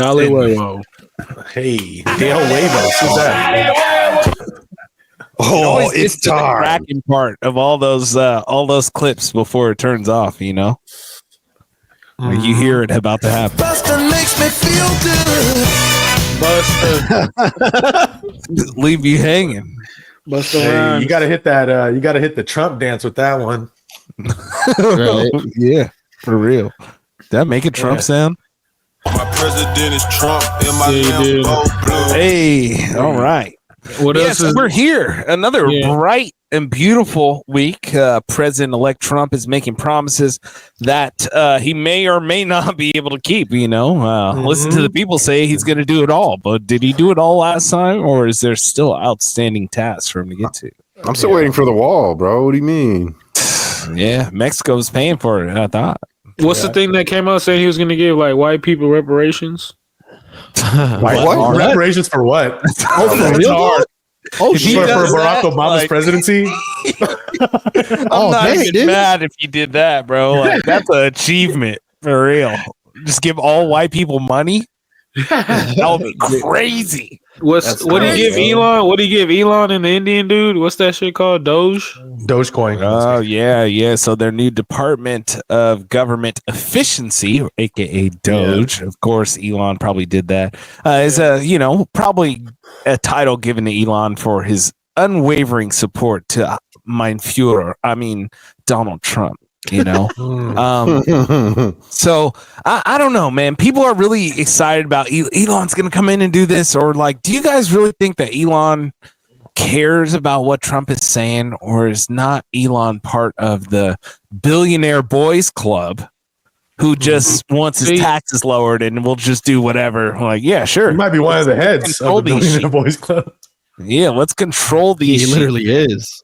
Dale Huevo. Hey, Dale Huevos. Who's that? Oh, it's the time. cracking part of all those clips before it turns off. You know, like you hear it about to happen. Buster makes me feel good. Buster. Leave you hanging. Buster Hey, Rhymes. you got to hit that. You got to hit the Trump dance with that one. Right. Yeah, for real. Did that make a Trump sound? My president is Trump in my Yeah, he did. Lambo blue. Hey, all right. What else Yes, is we're here. Another Yeah. bright and beautiful week. President-elect Trump is making promises that he may or may not be able to keep. You know, listen to the people say he's going to do it all, but did he do it all last time, or is there still outstanding tasks for him to get to? I'm still waiting for the wall, bro. What do you mean? Yeah, Mexico's paying for it. I thought. what's the thing that came out saying he was going to give like white people reparations? What? Reparations for what? It's hard. Oh, If he For does Barack that, Obama's like- presidency? I'm not dang, even dude. mad if you did that, bro. Like, that's an achievement for real. Just give all white people money. That would be crazy. What That's do you give crazy. Elon? What do you give Elon and the Indian dude? What's that shit called? Doge? Dogecoin. Oh yeah. So their new Department of Government Efficiency, aka Doge, of course, Elon probably did that. Is probably a title given to Elon for his unwavering support to mein Führer. I mean Donald Trump. You know. So I don't know, man. People are really excited about Elon's going to come in and do this, or like, do you guys really think that Elon cares about what Trump is saying, or is not Elon part of the billionaire boys club who just wants his taxes lowered and will just do whatever? Like, yeah, sure. He might be one of the heads Control of the these Billionaire Boys Club. Yeah, let's control He these. literally is.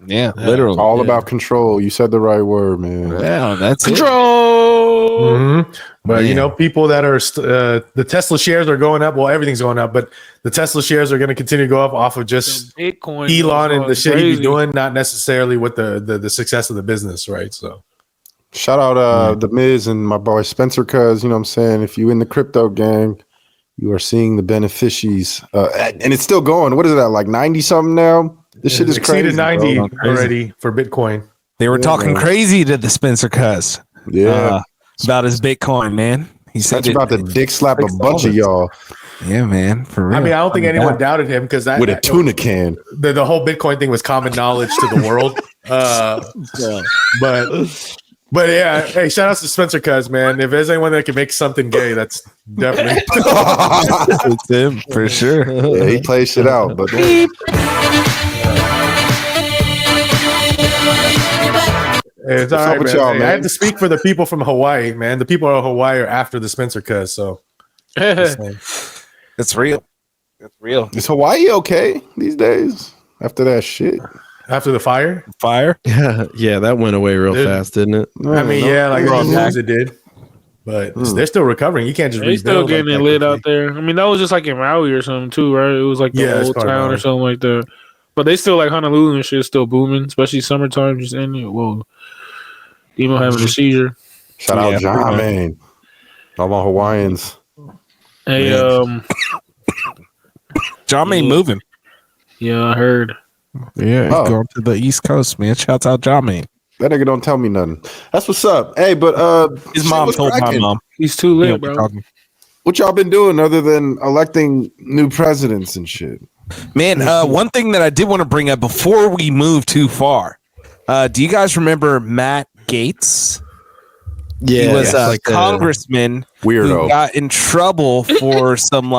Yeah, literally. All about control. You said the right word, man. Yeah, that's Control. Mhm. But Man. you know, people that are the Tesla shares are going up. Well, everything's going up, but the Tesla shares are going to continue to go up off of just Bitcoin. Elon and the shit he be crazy. doing, not necessarily with the success of the business, right? So Shout out the Miz and my boy Spencer, cuz you know what I'm saying. If you in the crypto gang, you are seeing the beneficiaries, and it's still going. What is it at, like 90 something now? This shit is exceeded crazy. 90 bro. already for Bitcoin. They were Yeah, talking man. crazy to the Spencer cuz Yeah, about his Bitcoin, man. He said that's about to dick slap a bunch of y'all Yeah, man, for real. I mean, I don't think anyone doubted him because with a tuna can. the whole Bitcoin thing was common knowledge to the world. But yeah, hey, shout out to Spencer Cuz, man. If there's anyone that can make something gay, that's definitely It's him for sure. Yeah, he plays shit out, but it's all up right, with man. y'all, Hey, I man? have to speak for the people from Hawaii, man. The people of Hawaii are after the Spencer Cuz, so just saying. It's real. It's real. is Hawaii okay these days after that shit? After the fire. Fire. Yeah, that went away real Dude. fast, didn't it? I mean, yeah, like We're all on news it did, but they're still recovering. You can't just They still rebuild getting like it that lit quickly. out there. I mean, that was just like in Maui or something too, right? It was like the Yeah, it's old part of town or Maui. something like that. But they still like Honolulu and shit still booming, especially summertime. Just ending it. Whoa, Emo having a seizure. Shout out John, man. All my Hawaiians. Hey, John ain't moving. yeah, I heard. Yeah, Oh. going to the East Coast, man. Shouts out John, man. That nigga don't tell me nothing. That's what's up. Hey, but His shit, mom what's told my cracking? mom. He's too You lit, know, bro. talking. What y'all been doing other than electing new presidents and shit? Man, one thing that I did want to bring up before we move too far. Do you guys remember Matt Gaetz? Yeah, He was a like congressman who Weirdo. got in trouble for some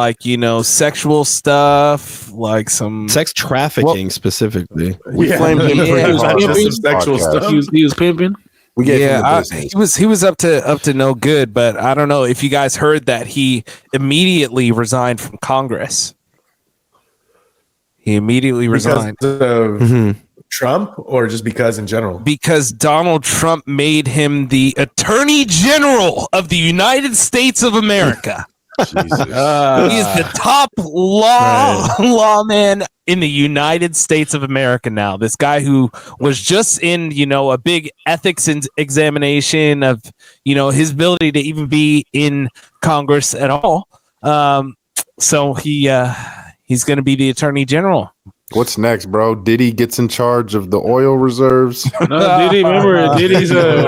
sexual stuff, like some sex trafficking specifically. We Yeah. flamed him Yeah, pretty he was hard. just on some this sexual podcast. stuff. He was pimping. We gave him the yeah, business. he was up to no good, but I don't know if you guys heard that he immediately resigned from Congress. He immediately Because resigned of Trump, or just because in general. because Donald Trump made him the Attorney General of the United States of America. Jesus. He is the top lawman in the United States of America now. This guy who was just in, a big ethics examination of, his ability to even be in Congress at all. So he's going to be the attorney general. What's next, bro? Diddy gets in charge of the oil reserves. No, Diddy, remember, Diddy's a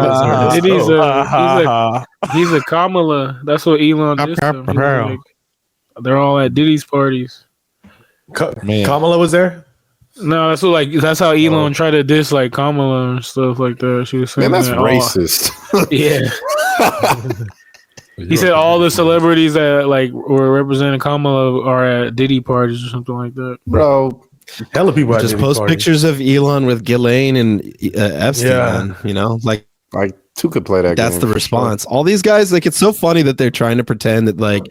Kamala. That's what Elon did to him. He was like, they're all at Diddy's parties. Kamala was there. No, that's how Elon tried to diss like Kamala and stuff like that. She was saying Man, that's that racist. Yeah. He said all the celebrities that like were representing Kamala are at Diddy parties or something like that. Bro, Hella people at Just Diddy post parties. pictures of Elon with Ghislaine and Epstein. You know, like two could play that. that's game the for response. All these guys, like, it's so funny that they're trying to pretend that, like,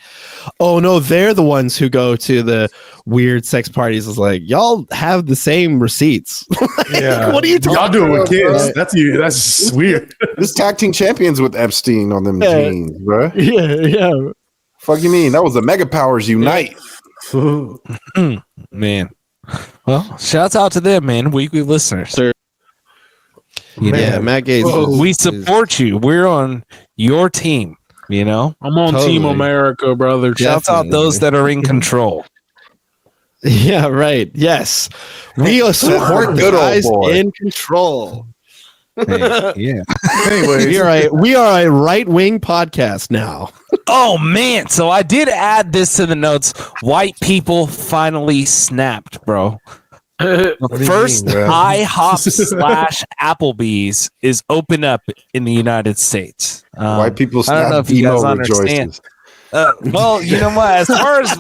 oh no, they're the ones who go to the weird sex parties. It's like, y'all have the same receipts. Yeah, what are you talking Y'all do it with kids. bro. That's weird. Sure. This tag team champions with Epstein on them jeans, bro. Yeah. Fuck you mean? That was the Mega Powers unite. Man. Well, shouts out to them, man. Weekly listeners. Sir. Yeah, Matt Gaetz. We support you. We're on your team, you know? I'm on Totally. Team America, brother. Shouts out those that are in control. Yeah, right. Yes. We support Good good old guys boy. in control. Hey, yeah. Anyways, We are a right-wing podcast now. Oh, man. So I did add this to the notes. White people finally snapped, bro. The do you first mean, bro? IHOP / Applebee's is open up in the United States. White people I don't know snap, if you guys emo understand. rejoices. Well, you know what? As far as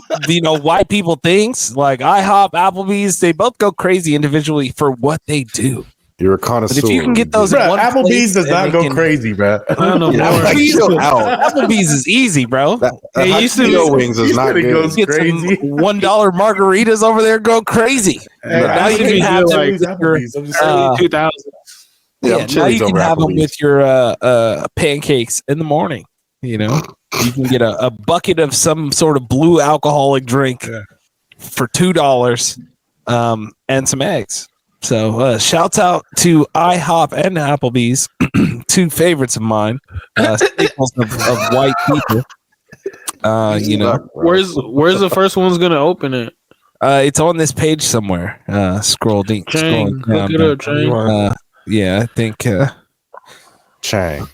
white people things like IHOP, Applebee's, they both go crazy individually for what they do. You're a But connoisseur. if you can get those, in Bruh, one Applebee's place does and not they go can- crazy, bro. I don't know. Yeah, more. like, chill out. Applebee's is easy, bro. It used to be wings is not It good. goes Get crazy. some $1 margaritas over there, go crazy. Hey, Now you Applebee's can have is them like with your, Applebee's. I'm just saying. 2000. Yeah, yeah, I'm now chili's you can over have them Applebee's. with your pancakes in the morning. You know, you can get a bucket of some sort of blue alcoholic drink for $2 and some eggs. So shouts out to IHOP and Applebee's, two favorites of mine, staples of white people. You know, Where's the first one's gonna open it? it's on this page somewhere. Scrolling Chang, down. look it up, Chang. Yeah, I think. Chang.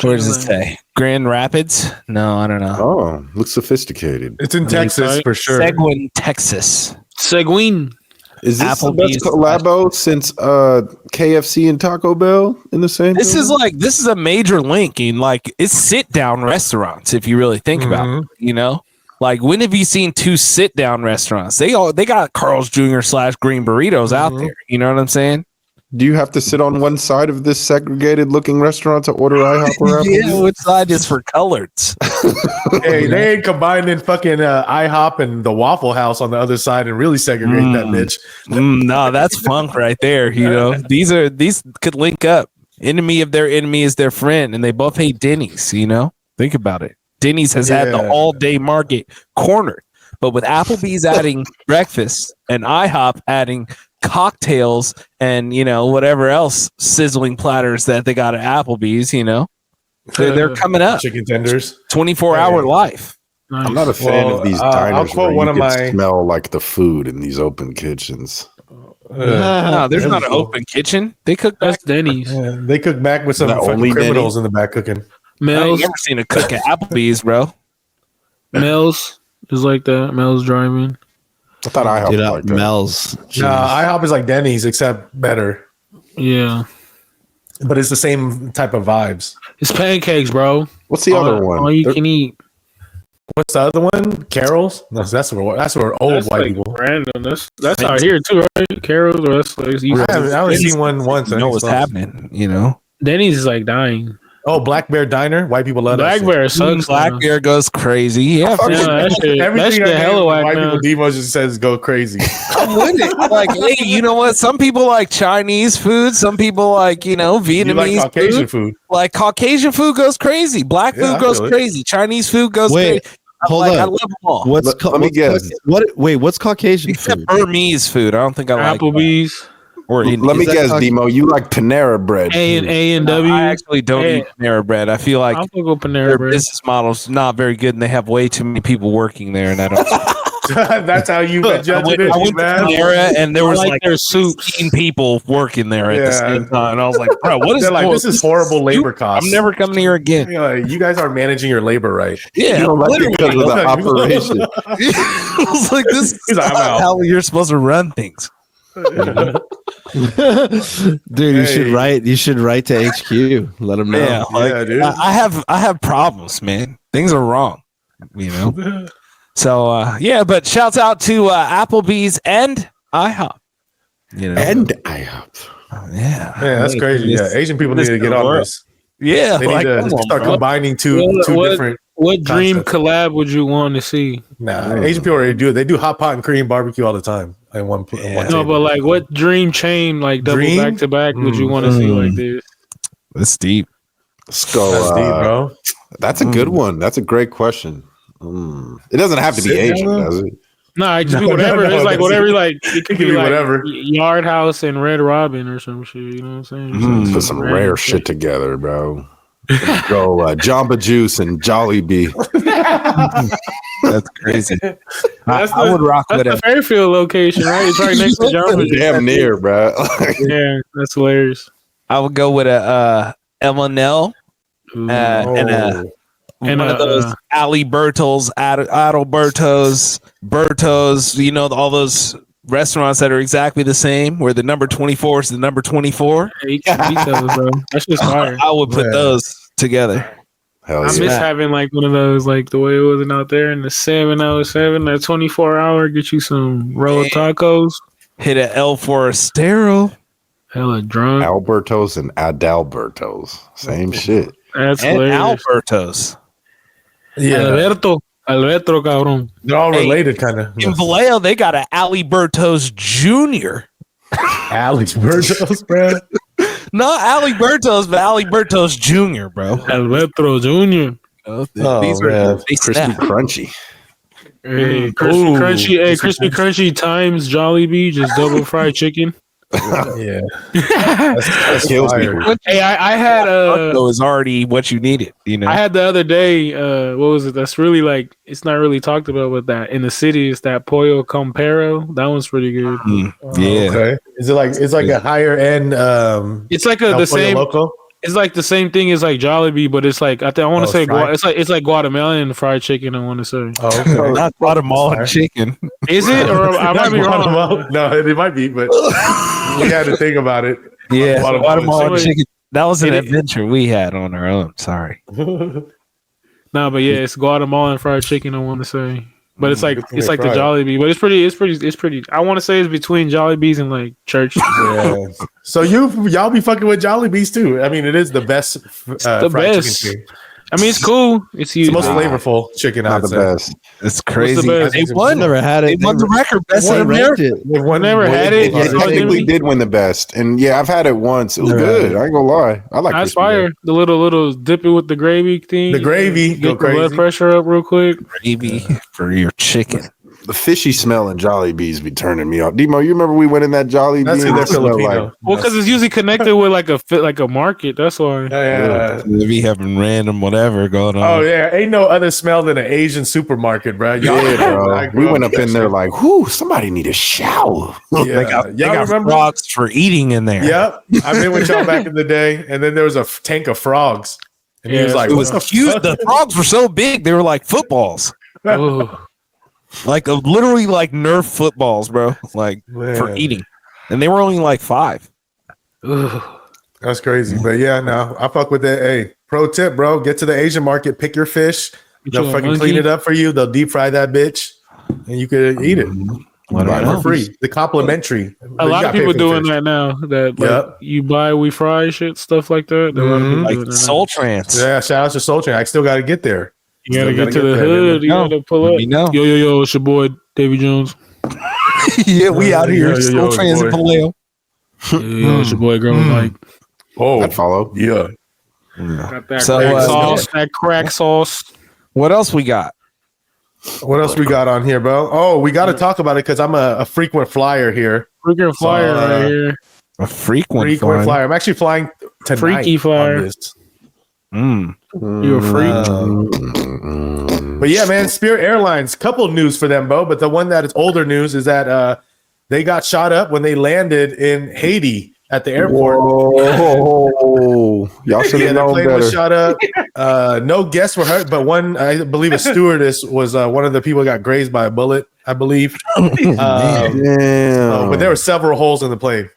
Where does it say? Grand Rapids? No, I don't know. Oh, looks sophisticated. It's in Texas for sure. Seguin, Texas. Seguin. Is this the Applebee's. best collabo since KFC and Taco Bell in the same? This building? is a major link in like it's sit down restaurants if you really think about it, you know? Like when have you seen two sit down restaurants? They got Carl's Jr. / Green Burritos out there. You know what I'm saying? Do you have to sit on one side of this segregated looking restaurant to order IHOP or Applebee's? Yeah, which side is for coloreds? Hey, they ain't combining fucking IHOP and the Waffle House on the other side and really segregate that bitch. No, that's funk right there. You know, these could link up. Enemy of their enemy is their friend, and they both hate Denny's. You know, think about it. Denny's has had the Yeah. all day market cornered, but with Applebee's adding breakfast and IHOP adding cocktails and whatever else sizzling platters that they got at Applebee's, they're coming up. Chicken tenders. 24-hour life. Nice. I'm not a fan Well, of these I'll diners quote where one you of can my- smell like the food in these open kitchens. No, there's not an open kitchen. They cook back. That's Denny's. Yeah, they cook back with some Not fucking only criminals in the back cooking. I ain't Mel's never seen a cook at Applebee's, bro. Mel's is like that. Mel's driving. I thought IHOP Dude, was like that. Mel's. Nah, IHOP is like Denny's except better, Yeah. but it's the same type of vibes. It's pancakes, bro. What's the other one? All you There- can eat. What's the other one? Carol's? No, that's where old That's white like people. random. That's out here too, right? Carol's or that's like I haven't Denny's- seen one once. You know what's happening, Denny's is like dying. Oh, Black Bear Diner. White people love Black that. Bear sucks. Black now. Bear goes crazy. Yeah, Fuck Yeah, that shit. That Everything shit I name hella whack white now. people Demo just says go crazy. I'm with it. Like, hey, you know what? Some people like Chinese food. Some people like, Vietnamese You like Caucasian food. food? Like Caucasian food goes crazy. Black Yeah, food I goes feel it. crazy. Chinese food goes Wait, crazy. hold I up. love them all. Let me guess. What's Caucasian Except food? Burmese food. I don't think I like that. Applebee's. Or in, Let me that guess, talk- Demo. You like Panera bread? A and W. I actually don't Hey, eat Panera bread. I feel like I'll go Panera their bread. business model's not very good, and they have way too many people working there. And I don't. That's how you've been I judging went it, to man. Panera, and there I was like like their soups. 16 people working there at the Yeah. same time. And I was like, bro, what is They're like, going- this is horrible labor soup? costs. I'm never coming here again. You know, you guys aren't managing your labor right. Yeah, You don't like it because of the literally. operation. I was like, this is He's like, I'm out. how you're supposed to run things. Dude, you should write to HQ. Let them know. Yeah, like, Yeah, dude. I have problems, man. Things are wrong, you know. So yeah, but shouts out to Applebee's and IHOP. You know, And I yeah, Yeah, that's crazy. Yeah, Asian people need to get on this. yeah. They need Like, to come on, start bro. combining two different. What dream Concept. collab would you want to see? Nah, Asian people already do it. They do hot pot and Korean barbecue all the time. In one No, table. but like, what dream chain, like double Dream? back to back, would you want to see like this? That's deep. Let's go. That's deep, bro. That's a good one. That's a great question. It doesn't have to be Sit Asian, down. does it? No, it just be No, whatever. no, It's like that's- whatever. Like it could be like whatever. Yard House and Red Robin or some shit. You know what I'm saying? Just Put some random rare shit together, bro. Go Jamba Juice and Jollibee. That's crazy. That's I would rock with That's it. the Fairfield location, right? It's right next to Jamba Juice. Damn near, bro. Yeah, that's hilarious. I would go with a M&L Ooh. and And, one of those Ali Bertels, Adalbertos, Bertos. You know, all those restaurants that are exactly the same, where the number 24 is the number 24. eat those, bro. That's just fire. I would put Yeah. those together. Hell I miss yeah. having like one of those, like the way it wasn't out there in the 707, that 24-hour, get you some roll tacos. Hit a L for a Estero. Hella drunk. Albertos and Adalbertos. Same shit. That's And hilarious. Albertos. Yeah, Alberto, cabrón. they're all Hey, related, kind of. In Vallejo, they got a Alibertos Jr. Alex Burgos, bro. Not Alibertos, but Alibertos Jr., bro. Alberto Jr. Oh, These man. are they Crispy snap. crunchy. Hey, crispy Ooh. crunchy. Hey, crispy crunchy times Jollibee, just double fried chicken. Yeah, that's Kills fire. people. Hey, I had So is already what you needed, you know. I had the other day, what was it? That's really like, it's not really talked about with that. In the city, it's that Pollo Compero. That one's pretty good. Yeah. Okay. Is it like it's like a higher end? It's like El the Pollo same. Loco? It's like the same thing as like Jollibee, but it's like I want to Oh, say fried? it's like Guatemalan fried chicken. I want to say, Oh, okay. Not Guatemalan Fire. chicken. is it? Or I might be wrong. Guatemala? No, it might be, but we had to think about it. Yeah, Guatemalan Guatemalan chicken. chicken. That was an It- adventure we had on our own. Sorry. No, but yeah, it's Guatemalan fried chicken. I want to say, but it's like Good thing it's they like the fried it. Jollibee, but it's pretty. I want to say it's between Jollibees and like church. Yeah. So y'all be fucking with Jollibees too. I mean, it is the best the fried best. chicken. Chain. I mean, it's cool. It's It's huge. the most Nah. flavorful chicken Not I'd the say. best. It's crazy. best? They I've I've won. never had They it. won the record. Best They in ranked America. it. They've won- Never had it. Yeah, It's they all technically Jimmy. did win the best. And yeah, I've had it once. It was Yeah. good. I ain't gonna lie. I like That's crispy fire. bread. The little dip it with the gravy thing. The gravy, Get go the blood crazy. pressure up real quick. Gravy for your chicken. The fishy smell in Jollibees be turning me off. Demo, you remember we went in that Jollibee? That's and they're it smelled Filipino. Well, because it's usually connected with like a market. That's why. Yeah. They be having random whatever going on. Oh yeah, ain't no other smell than an Asian supermarket, bro. Y'all, Yeah, bro. I grew We up went with up that in there shit. like, whoo, somebody need a shower. Yeah. They got Y'all remember? frogs for eating in there. Yep, I've been with y'all back in the day, and then there was a tank of frogs, and he Yeah, was like, It "What was the huge. fuck?" The frogs were so big, they were like footballs. Ooh. Like literally like Nerf footballs, bro. Like for Man. eating. And they were only like 5. Ooh. That's crazy, but yeah, no, I fuck with that. Hey, pro tip, bro: get to the Asian market, pick your fish. Get They'll you a fucking monkey. clean it up for you. They'll deep fry that bitch, and you could eat it What Buy it about for free. The complimentary. A lot of people doing that now. That like Yep. you buy, we fry shit, stuff like that. A lot of people Mhm. like doing that now. Soul Trance? Yeah, shout out to Soul Train. I still got to get there. You gotta Still get to the there, hood. You No. gotta pull up. You know. Yo, it's your boy Davy Jones. Yeah, we out here. Yo, yo, Soul yo, Trance in boy. Vallejo. Yo, it's your boy Girl Mike. Oh, I'd follow. yeah. Got that So, crack uh, sauce. That crack sauce. What else we got? What else we got on here, bro? Oh, we got to talk about it because I'm a frequent flyer here. Freaking flyer right here. A frequent Flyer. I'm actually flying tonight. Freaky flyer. On this. You a freak? But yeah, man, Spirit Airlines, couple news for them, Bo. But the one that is older news is that they got shot up when they landed in Haiti at the airport. Whoa. Y'all should have The known plane better. was shot up. No guests were hurt, but one, I believe, a stewardess was one of the people got grazed by a bullet, I believe. Damn. But there were several holes in the plane.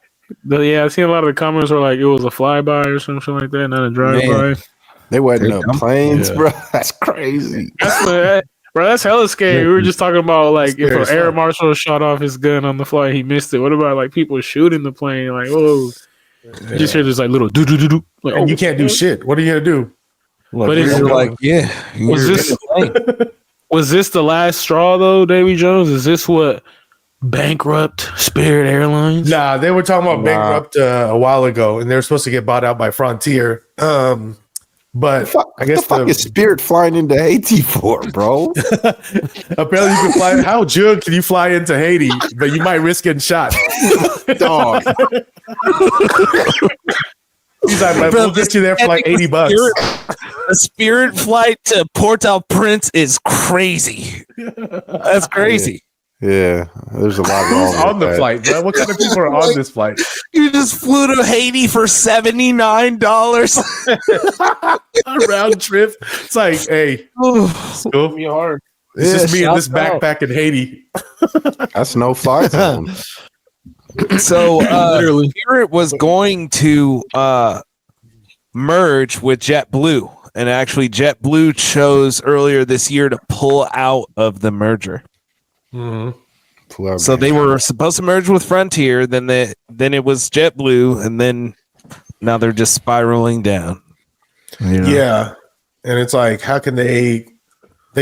Yeah, I seen a lot of the comments were like it was a flyby or something like that, not a drive-by. They wasn't no dumb. planes, bro. That's crazy. Bro, that's hella scary. We were just talking about like if Scary an air stuff. marshal shot off his gun on the flight, he missed it. What about like people shooting the plane? Like, whoa, you just hear this like little do do do do. Like, And you can't do shit. What are you gonna do? But it's You're like, yeah. Was this the last straw though, Davy Jones? Is this what bankrupt Spirit Airlines? Nah, they were talking about bankrupt a while ago, and they were supposed to get bought out by Frontier. But I guess the fuck is Spirit flying into Haiti for, bro? apparently you can fly. How jug can you fly into Haiti? But you might risk getting shot. Dog. He's like, we'll get you there for like $80. A Spirit flight to Port-au-Prince is crazy. That's crazy. Yeah, there's a lot Who's wrong on the with that. flight, bro? What kind of people are on this flight? You just flew to Haiti for $79. A round trip. It's like, hey, It'll be hard. it's just me and this shouts out. backpack in Haiti. That's no fly zone. So Spirit was going to merge with JetBlue, and actually JetBlue chose earlier this year to pull out of the merger. So they were supposed to merge with Frontier, then it was JetBlue, and then now they're just spiraling down. You know? Yeah. And it's like, how can they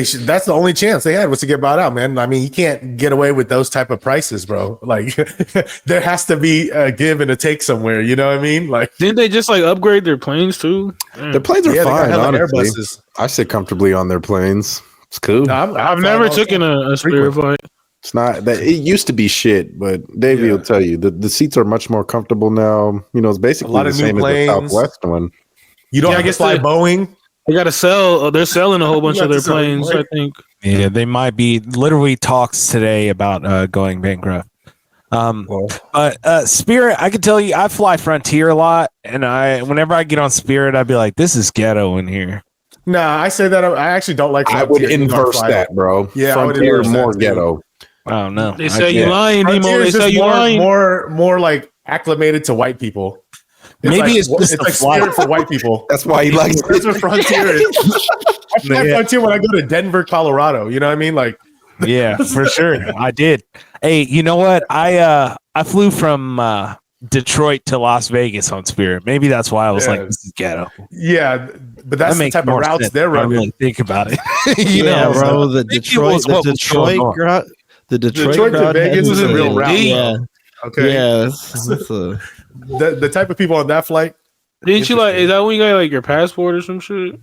should, that's the only chance they had was to get bought out, man. I mean, you can't get away with those type of prices, bro. Like there has to be a give and a take somewhere. You know what I mean? Like, Didn't they just like upgrade their planes too? The planes are yeah, they got fine, hella honestly. Airbuses. I sit comfortably on their planes. It's cool. No, I've never taken a Spirit flight. It's not that it used to be shit, but Davey will tell you the seats are much more comfortable now. You know, it's basically lot the of new same as the planes. Southwest one. You don't Yeah, I have to guess fly they- Boeing. They got to sell. They're selling a whole bunch You of have their to sell planes. them, I think. Yeah, they might be literally talks today about going bankrupt. But Spirit, I can tell you, I fly Frontier a lot, and whenever I get on Spirit, I'd be like, "This is ghetto in here." Nah, I say that I actually don't like. I would Frontier. inverse that, bro. Yeah, I would Frontier inverse more that, too. ghetto. Oh no, They say you can't. lying, Nemo. Frontier They is say just you lying. more like acclimated to white people. Maybe it's like, just it's the like flight. Spirit for white people. That's why he likes That's what Frontier is. I fly Yeah. Frontier when I go to Denver, Colorado. You know what I mean? Like, Yeah, for sure. I did. Hey, you know what? I flew from Detroit to Las Vegas on Spirit. Maybe that's why I was Yeah. like, "This is ghetto." yeah, but that's That the makes type of more routes sense they're if I running. really think about it. Yeah, know, bro. so The maybe it Detroit, was the what was Detroit going on. crowd, the Detroit Detroit to crowd Vegas has is a real route, Yeah, Okay, yeah. That's a, the type of people on that flight. Didn't you like? Is that when you got like your passport or some shit?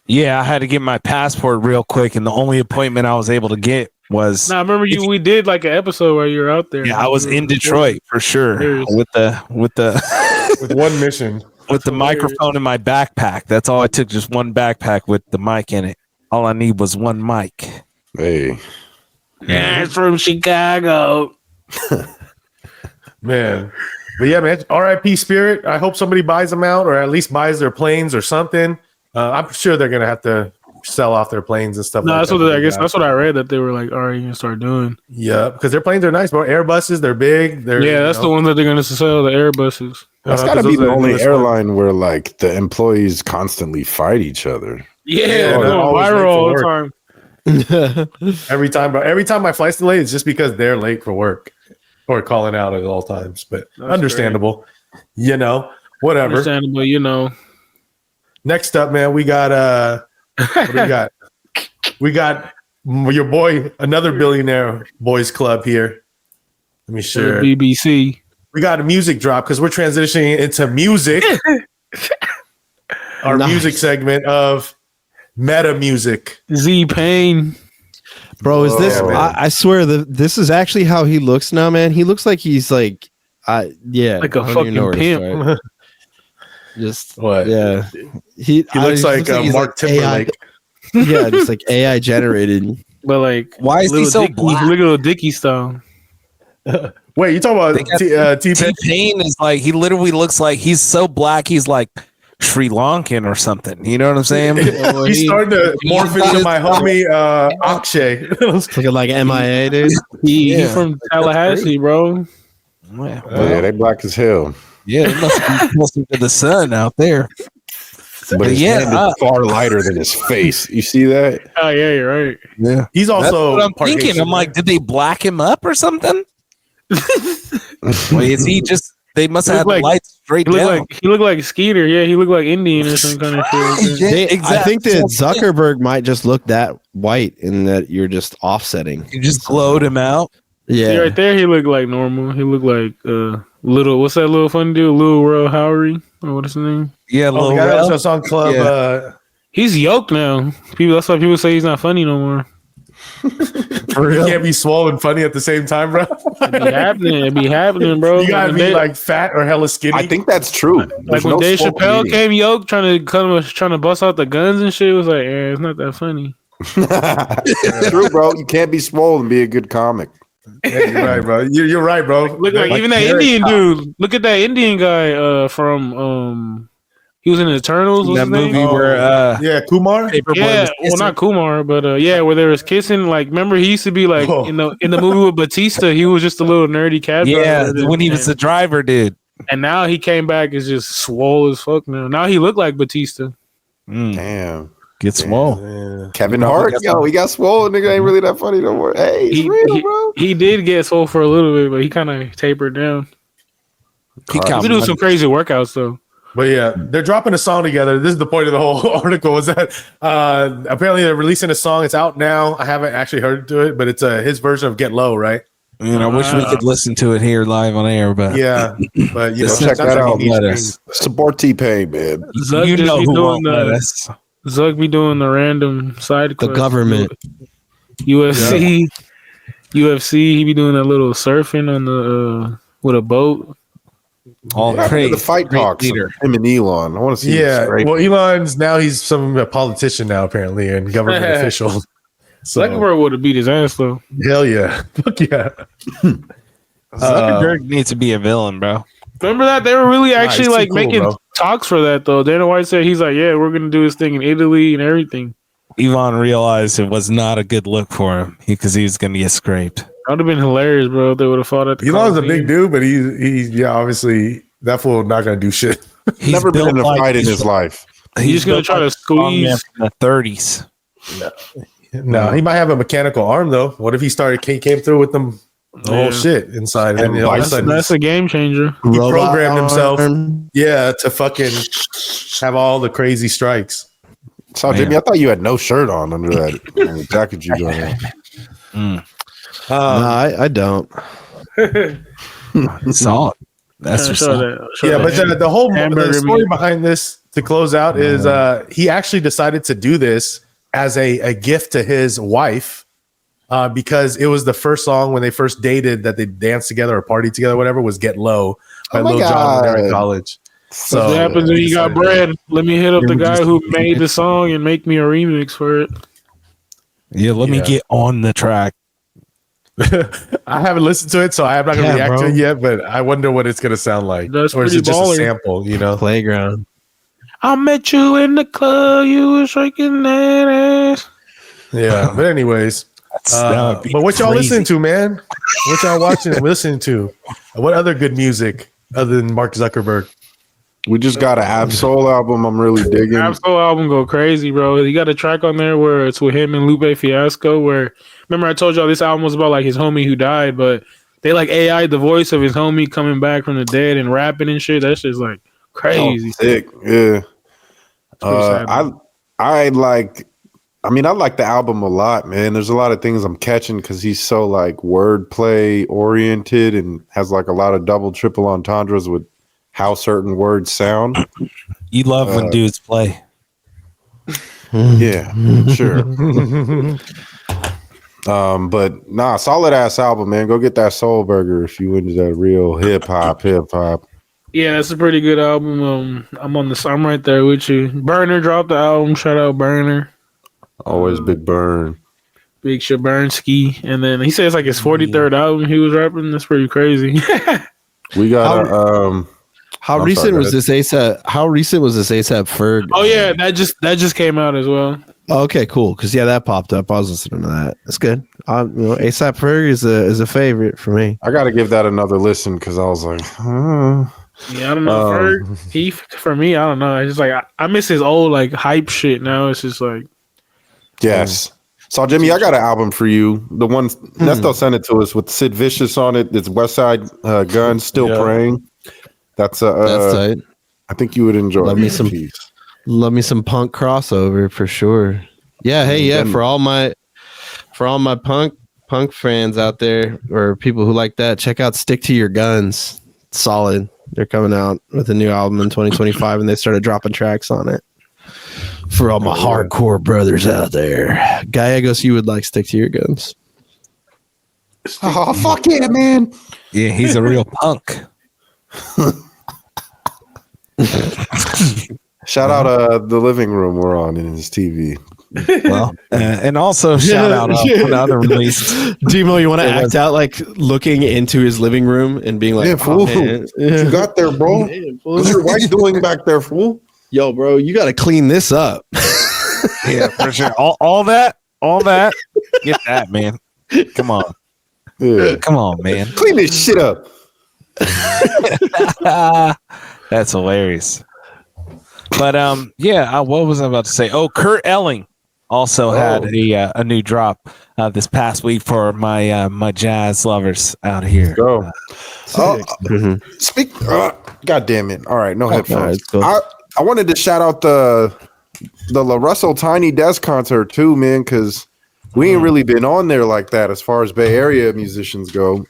Yeah, I had to get my passport real quick, and the only appointment I was able to get was Nah, I remember you. We did like an episode where you were out there. yeah, I was in Detroit for sure Serious. with the With one mission. with the microphone in my backpack. That's all I took, just one backpack with the mic in it. All I need was one mic. Hey, Yeah, it's from Chicago. Man. But yeah, man, RIP Spirit. I hope somebody buys them out or at least buys their planes or something. I'm sure they're going to have to sell off their planes and stuff No, like that's that. what I guess that's what I read that they were like, all right, you can start doing. Yeah, because their planes are nice, bro. Airbuses, they're big. They're Yeah, that's the one that they're going to sell, the Airbuses. that's got to be the only airline where like the employees constantly fight each other. Yeah, Yeah, they're they're going always late viral all for the work. time. Every time, bro. Every time my flight's delayed, it's just because they're late for work or calling out at all times. But That's understandable. You know, whatever. Understandable, you know. Next up, man, we got what do we got? We got your boy, another billionaire boys club here. Let me share. The BBC. We got a music drop because we're transitioning into music. Our Nice. music segment of meta music. Z Pain. Bro, is this? Oh, man. I swear that this is actually how he looks now, man. He looks like he's like, yeah, Like a I don't even know fucking where to pimp. start. Just What? yeah, He looks like he's Mark AI, Timberlake. yeah, just like AI generated. But like, Why is he little so Dicky, black? look at little Dicky style. Wait, you talking They about got T-Pain? T-Pain is like, he literally looks like he's so black. He's like Sri Lankan or something. You know what I'm saying? He's starting to morph into my homie Akshay. Looking like MIA, dude. He Yeah. from Tallahassee, bro. Yeah, Yeah, they black as hell. yeah, it must be closer to the sun out there. But his yeah, hand is far lighter than his face. You see that? Oh yeah, you're right. Yeah, He's that's also what I'm part thinking. Haitian, I'm like, did they black him up or something? Wait, is he just? They must have had Look the like- lights straight He looked down. like Skeeter. Yeah, he looked like Indian or some kind of shit. Yeah, I exactly. think that Zuckerberg might just look that white in that you're just offsetting. You just glowed him out. Yeah, See, right there, he looked like normal. He looked like little. What's that little funny dude? Lil Rel Howery, or what's his name? Yeah, Oh, the little guy that was Rel. on Song Club. Yeah. He's yoked now. People. That's why people say he's not funny no more. You can't be swole and funny at the same time, bro. It be happening, bro. You gotta When be Dave- like fat or hella skinny. I think that's true. like There's when no Dave swole Chappelle comedian. came yoked, trying to bust out the guns and shit. It was like, yeah, it's not that funny. True, bro. You can't be swole and be a good comic. Yeah, you're right, bro. You're right, bro. Look like even that Indian dude. Look at that Indian guy from he was in Eternals. What's That his name? movie where Yeah, Paperboy Kumar. Yeah, was well, kissing. not Kumar, but yeah, where they was kissing. Like, remember he used to be like Oh. in the movie with Batista. He was just a little nerdy cab Yeah, driver. when he was the driver, dude. and now he came back as just swole as fuck. Now he looked like Batista. Damn. Get swole. Yeah. Kevin Hart, yo, he got swole. Nigga ain't really that funny no more. Hey, it's real, bro. He did get swole for a little bit, but he kind of tapered down. He He got do some crazy workouts though. But yeah, they're dropping a song together. This is the point of the whole article. Was that apparently they're releasing a song. It's out now. I haven't actually heard to it, but it's his version of "Get Low," right? You know, I wish we could listen to it here live on air, but Yeah, but you know, Just check sometimes that I out. need let to- us. Support T-Pain, man. Zuck You just know be who doing won't let the us. Zuck be doing the random side the quests. government. UFC. He be doing that little surfing on the with a boat. All crazy. The fight Great talks. leader. Him and Elon. I want to see. Yeah, this well, Elon's now he's some politician now apparently and government official. So Zuckerberg would have beat his ass though. hell yeah, fuck yeah. Zuckerberg needs to be a villain, bro. Remember that they were really actually he's too like cool, making bro. talks for that though. Dana White said he's like, yeah, we're gonna do this thing in Italy and everything. Elon realized it was not a good look for him because he was going to get scraped. That would have been hilarious, bro. If they would have fought at the Elon's a Coliseum. big dude, but he's yeah, obviously that fool not gonna do shit. He's Never been in a built like fight in he's- his life. He's just gonna built try to like a strong man squeeze. from the 30s. No, he might have a mechanical arm though. What if he came through with them the whole Yeah. shit inside, and all of a sudden That's a game changer. he programmed himself, arm. yeah, to fucking have all the crazy strikes. So, Jimmy, I thought you had no shirt on under that jacket you got on. No, I don't. Solid. That's what's up. Yeah, but the whole Hamburger the story meat. behind this to close out is he actually decided to do this as a gift to his wife because it was the first song when they first dated that they danced together or partied together, whatever, was "Get Low" by Oh my Lil Jon when they were in God. college. So What happens when you got bread? Let me hit up the guy who made the song and make me a remix for it. Yeah, let me Yeah. get on the track. I haven't listened to it, so I'm not gonna Yeah, react bro. to it yet. But I wonder what it's gonna sound like, That's or is pretty it just baller. a sample? You know? Playground. I met you in the club. You was shaking that ass. Yeah. But anyways, That would be but what y'all crazy. listening to, man? What y'all watching and listening to? What other good music other than Mark Zuckerberg? We just got an Absol album. I'm really digging. Absol album go crazy, bro. He got a track on there where it's with him and Lupe Fiasco. Where remember I told y'all this album was about like his homie who died, but they like AI the voice of his homie coming back from the dead and rapping and shit. That's just like crazy. Oh, sick. Yeah. pretty sad, I like. I mean, I like the album a lot, man. There's a lot of things I'm catching because he's so like wordplay oriented and has like a lot of double, triple entendres with how certain words sound. You love when dudes play. Yeah, sure. But nah, solid ass album, man. Go get that Soul Burger if you into that real hip hop. Yeah, that's a pretty good album. I'm right there with you. Burner dropped the album. Shout out Burner. Always Big Burn. Big Shaburnsky. And then he says like his 43rd album he was rapping. That's pretty crazy. We got How I'm recent sorry, was this ASAP? How recent was this ASAP Ferg? Oh yeah, that just came out as well. Okay, cool. Because that popped up. I was listening to that. That's good. ASAP Ferg is a favorite for me. I gotta give that another listen because I was like, Yeah, I don't know. Ferg, he for me, I don't know. I just like I miss his old like hype shit. Now it's just like yes. So Jimmy, I got an album for you. The one Nesto sent it to us with Sid Vicious on it. It's West Side Gun, Still Praying. That's tight. I think you would enjoy. Love me some punk crossover for sure. Yeah, hey, yeah, for all my punk fans out there or people who like that, check out Stick to Your Guns. It's solid. They're coming out with a new album in 2025 and they started dropping tracks on it. For all my hardcore brothers out there. Gallegos, you would like Stick to Your Guns. Oh, fuck yeah, man. Yeah, he's a real punk. Shout out the living room we're on in his TV. Well, and also shout out another release. Demo, you want to act out like looking into his living room and being like, yeah, fool. oh, man. What you got there, bro? What's your wife doing back there, fool? Yo, bro, you got to clean this up. Yeah, for sure. All that. Get that, man. Come on. Yeah. Come on, man. Clean this shit up. That's hilarious. But what was I about to say? Oh, Kurt Elling also had a new drop this past week for my my jazz lovers out here. Go. Speak. God damn it! All right, no headphones. Cool. I wanted to shout out the La Russell Tiny Desk concert too, man, because we ain't really been on there like that as far as Bay Area musicians go.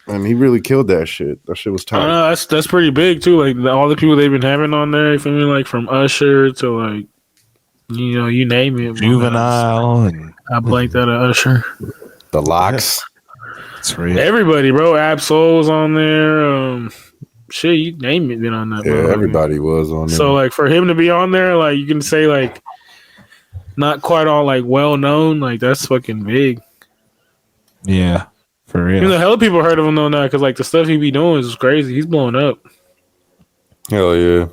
And he really killed that shit. That shit was tight. That's pretty big too. Like all the people they've been having on there. You feel me? Like from Usher to like, you name it. Juvenile and I blanked out of Usher. The Locks. It's real. Everybody, bro. Absol's on there. Shit, you name it, been on that. Yeah, bro. everybody was on there. So like for him to be on there, like you can say like, not quite all like well known. Like that's fucking big. Yeah. For real. Hella people heard of him though now because like the stuff he be doing is crazy. He's blowing up. Hell yeah.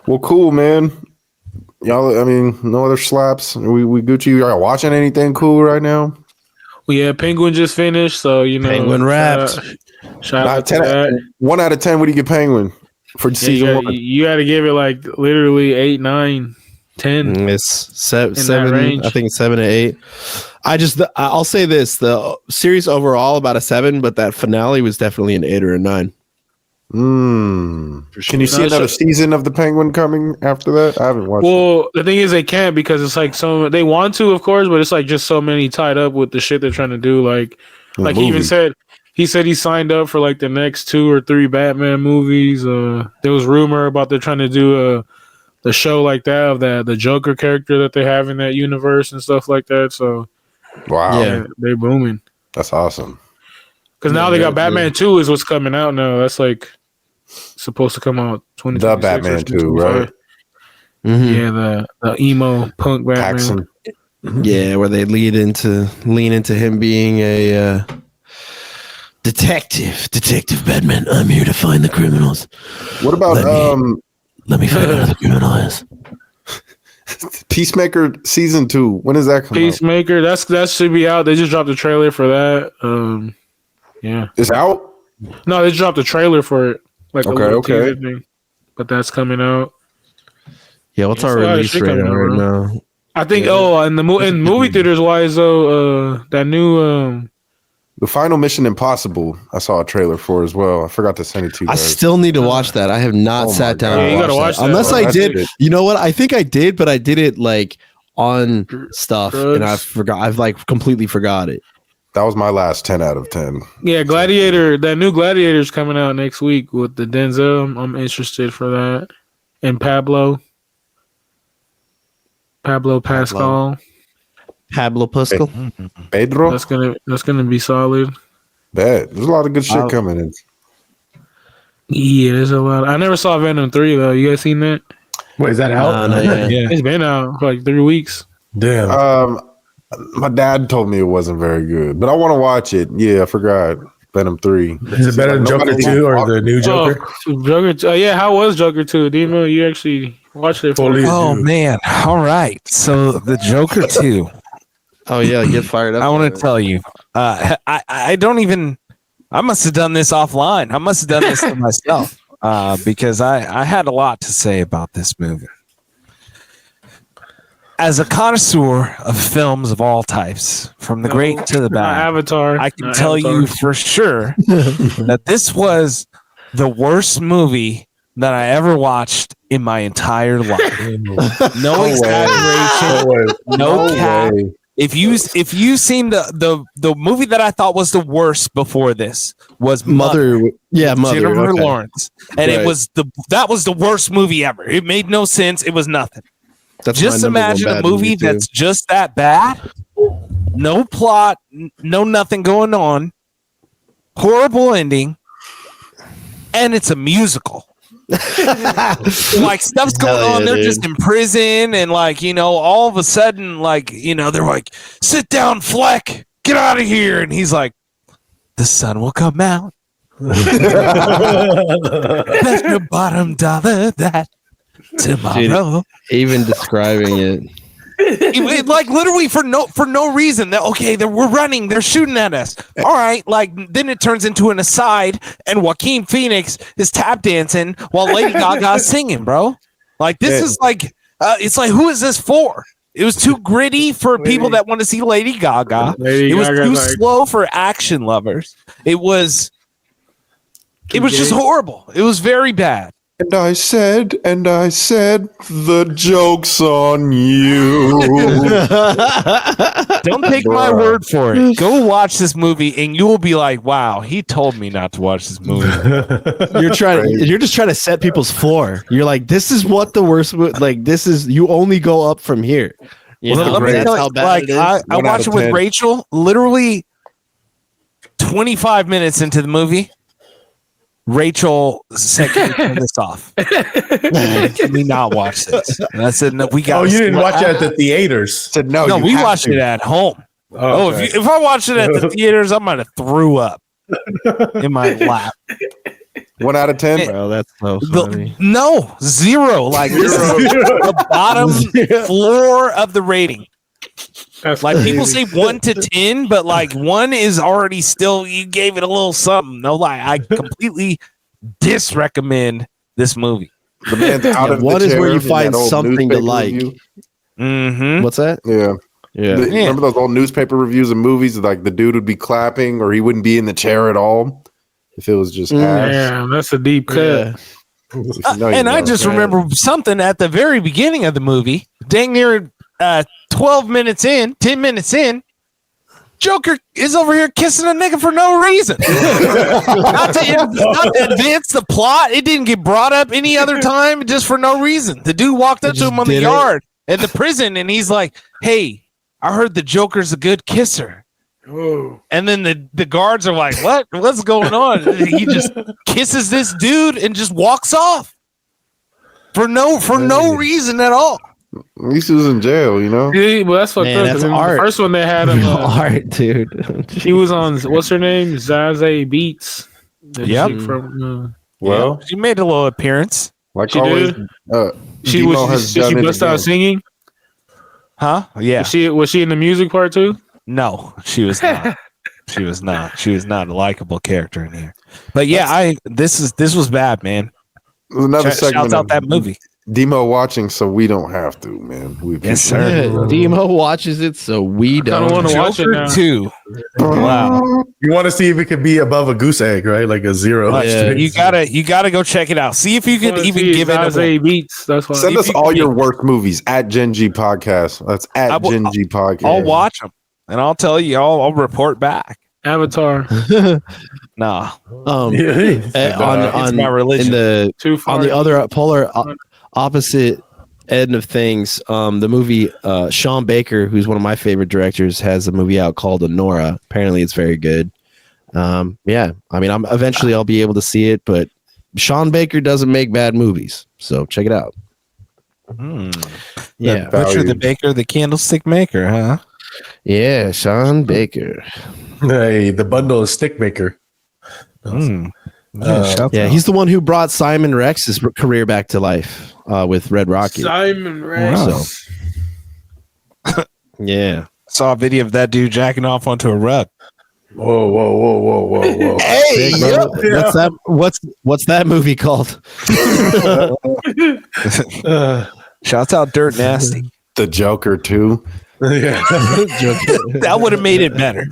Well, cool, man. Y'all, I mean, no other slaps. We Gucci. Y'all watching anything cool right now? Well, yeah, Penguin just finished, so Penguin Raps. Shout out to that. 1 out of 10. What do you get Penguin for season 1? You got to give it like literally 8, 9, 10. It's seven. range. I think 7 to 8. I'll say this: the series overall about a 7, but that finale was definitely an 8 or a 9. Can you see another season of the Penguin coming after that? I haven't watched. Well, the thing is, they can't because it's like they want to, of course, but it's like just so many tied up with the shit they're trying to do. Like he even said he signed up for like the next 2 or 3 Batman movies. There was rumor about they're trying to do the show like that of the Joker character that they have in that universe and stuff like that. So. Wow. Yeah, they're booming. That's awesome. Because now they got Batman 2 is what's coming out now. That's like supposed to come out 2026. The Batman 2, right? Mm-hmm. Yeah, the emo punk Batman. Paxson. Yeah, where they lean into him being a detective Batman. I'm here to find the criminals. What about let me find out who the criminal is. Peacemaker season 2? When is that coming? Peacemaker, that should be out. They just dropped the trailer for that. Yeah, it's out. No, they dropped the trailer for it. Like okay. Thing. But that's coming out. Yeah, what's our release rate right now? I think. Oh, in movie theaters wise though, that new The Final Mission Impossible, I saw a trailer for as well. I forgot to send it to you guys. I still need to watch that. I have not sat down. Yeah, you gotta watch that. Unless I did. it. You know what? I think I did, but I did it like on stuff, and I forgot. I've like completely forgot it. That was my last 10 out of 10. Yeah, Gladiator. That new Gladiator's coming out next week with the Denzel. I'm interested for that. And Pablo Pascal. Pablo Pascal. Pedro. That's gonna be solid. Bad. There's a lot of good shit Oh. coming in. Yeah, there's a lot. I never saw Venom 3 though. You guys seen that? Wait, is that out? No, yeah. Yeah. It's been out for like 3 weeks. Damn. My dad told me it wasn't very good, but I want to watch it. Yeah, I forgot. Venom 3. Is it better than Joker 2 or the new Joker? Oh, Joker. Yeah, how was Joker 2? Demo, you actually watched it for Fully. me. Oh man! All right, so the Joker 2. Oh yeah, get fired up. I want to tell you, I don't even. I must have done this offline. I must have done this to myself because I had a lot to say about this movie. As a connoisseur of films of all types, from the great to the bad, Avatar. I can tell you for sure that this was the worst movie that I ever watched in my entire life. No exaggeration. No cap. way. If you seen the movie that I thought was the worst before this was Mother. Yeah, Mother. Jennifer Okay. Lawrence, and Right. it was that was the worst movie ever. It made no sense. It was nothing. That's Just my number one imagine a bad movie too. that's just that bad. No plot, no nothing going on. Horrible ending, and it's a musical. Like stuff's going Hell on, yeah, they're dude. just in prison, and like all of a sudden, like they're like, "Sit down, Fleck, get out of here," and he's like, "The sun will come out." Bet your bottom dollar that tomorrow. Even describing it. Like literally for no reason. That okay, we're running, they're shooting at us. All right, like then it turns into an aside, and Joaquin Phoenix is tap dancing while Lady Gaga's singing, bro. Like this is like, it's like who is this for? It was too gritty for people that want to see Lady Gaga. Lady It was Gaga's too like- slow for action lovers. It was just horrible. It was very bad. And I said, the joke's on you. Don't take my word for it. Go watch this movie, and you will be like, "Wow, he told me not to watch this movie." You're just trying to set people's floor. You're like, this is what the worst. Like this is. You only go up from here. You Well, know, let me that's tell you, how bad like it is. I 1 out watched of it with 10. Rachel. Literally, 25 minutes into the movie, Rachel said, "Can we turn this off? Can we not watch this?" And I said, "No, we got." Oh, you didn't watch it at the theaters? Said no. No, you we have watched to. it at home. Oh, okay. if I watched it at the theaters, I might have threw up in my lap. 1 out of 10. Bro, that's so funny. No, 0. Like this is the bottom floor of the rating. That's Like people say crazy. 1 to 10, but like 1 is already still, you gave it a little something. No, like I completely disrecommend this movie. The man's out of the What is where chair you in find that old something to newspaper like? review. Mm-hmm. What's that? Yeah. Yeah. Remember those old newspaper reviews of movies? Like the dude would be clapping or he wouldn't be in the chair at all if it was just ass. Damn, that's a deep cut. Yeah. If you know, you And I know. just remember something at the very beginning of the movie, dang near 12 minutes in, 10 minutes in, Joker is over here kissing a nigga for no reason. not to advance the plot. It didn't get brought up any other time, just for no reason. The dude walked up to just him on the did it. yard at the prison, and he's like, "Hey, I heard the Joker's a good kisser." Oh. And then the guards are like, "What? What's going on?" And he just kisses this dude and just walks off for no reason at all. At least he was in jail, you know? Yeah, well, that's fucked Man, up. that's 'cause in art. The first one they had him. Art, dude. He was on what's her name? Zazie Beats. The Yep. chick from, Well, She made a little appearance, like She always, did? Demo has she done it bust out again. singing. huh? Yeah. Was she in the music part too? No, she was not. She was not. She was not a likable character in here. But yeah, this was bad, man. There's another Shouts segment out of that movie. Demo watching, so we don't have to, man. We Yes, sir. Yeah, Demo watches it, so we I don't don't. want to watch it Joker now. 2. Wow. You want to see if it could be above a goose egg, right? Like a 0. Yeah. You gotta go check it out. See if you can Wanna even see give it a Zazie Beats. That's why. Send If us you all can- your worst movies at Gen G Podcast. That's I at will- Gen G Podcast. I'll watch them and I'll tell you. I'll report back. Avatar. Nah, On it's my religion. in the Too far. on the other polar opposite end of things, the movie Sean Baker, who's one of my favorite directors, has a movie out called Honora. Apparently, it's very good. Yeah, I mean, eventually I'll be able to see it, but Sean Baker doesn't make bad movies, so check it out. Yeah, Butcher the Baker, the candlestick maker, huh? yeah, Sean Baker. Hey, the bundle is stick maker. Yeah, he's the one who brought Simon Rex's career back to life with Red Rocket. Simon Rex. So, yeah. Saw a video of that dude jacking off onto a rug. Whoa. Hey, what's that? What's that movie called? Shouts out Dirt Nasty. The Joker too. Yeah. That would have made it better.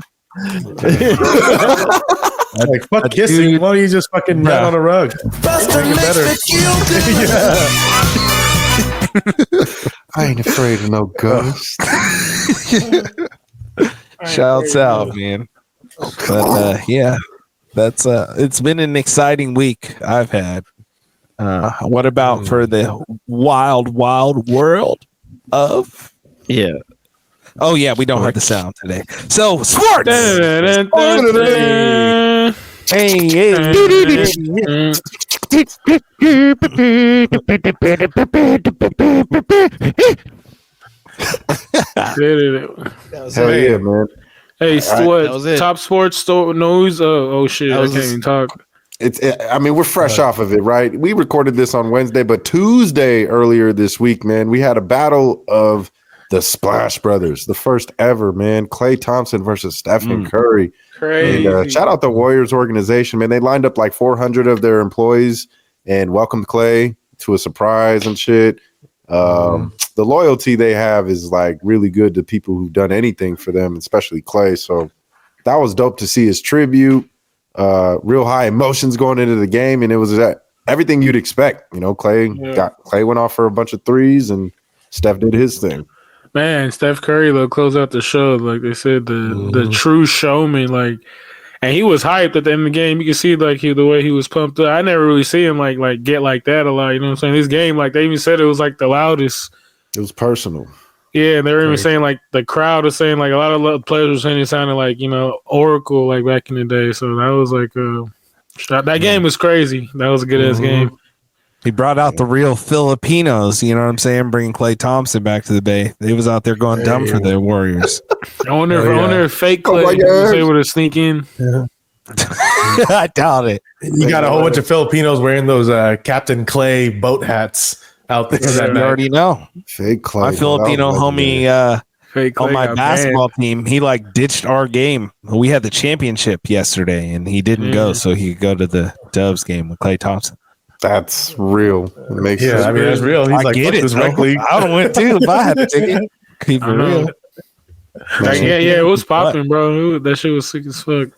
Like, fuck kissing. Dude. Why don't you just fucking nut on a rug? Buster Make it makes better. me feel good. I ain't afraid of no ghost. Shouts out, man. But yeah, that's it's been an exciting week I've had. What about for the wild world of? Yeah. Oh yeah, we don't have the sound today. So sports. Hell yeah, man. Hey, what that was it. top sports store news? Oh shit, I was can't just- even talk. I mean, we're fresh off of it, right? We recorded this on Wednesday, but Tuesday earlier this week, man, we had a battle of the Splash Brothers, the first ever, man. Klay Thompson versus Stephen Curry. Crazy. And shout out the Warriors organization, man. They lined up like 400 of their employees and welcomed Klay to a surprise and shit. The loyalty they have is like really good to people who've done anything for them, especially Klay. So that was dope to see his tribute. Real high emotions going into the game, and it was everything you'd expect. You know, Klay went off for a bunch of threes, and Steph did his thing. Man, Steph Curry will close out the show. Like they said, the true showman. Like, and he was hyped at the end of the game. You can see like the way he was pumped up. I never really see him like get like that a lot. You know what I'm saying? This game, like they even said it was like the loudest. It was personal. Yeah, and they were even saying like the crowd was saying like a lot of players were saying it sounded like Oracle like back in the day. So that was like that game was crazy. That was a good ass game. He brought out the real Filipinos, you know what I'm saying? Bringing Klay Thompson back to the Bay. They was out there going dumb for the Warriors. I wonder if fake Klay was able to sneak in. I doubt it. You got a whole bunch of Filipinos wearing those Captain Clay boat hats out there. that You night. already know. Fake Klay. My Filipino homie Fake on Klay my got basketball team, he like ditched our game. We had the championship yesterday, and he didn't go, so he could go to the Dubs game with Klay Thompson. That's real. It makes Yeah, sense. I mean that's real. He's I like, get fuck it. this Bro. rec league. I would have went too if I had a ticket. Keep it I know. real. Like, yeah, it was popping, bro. That shit was sick as fuck.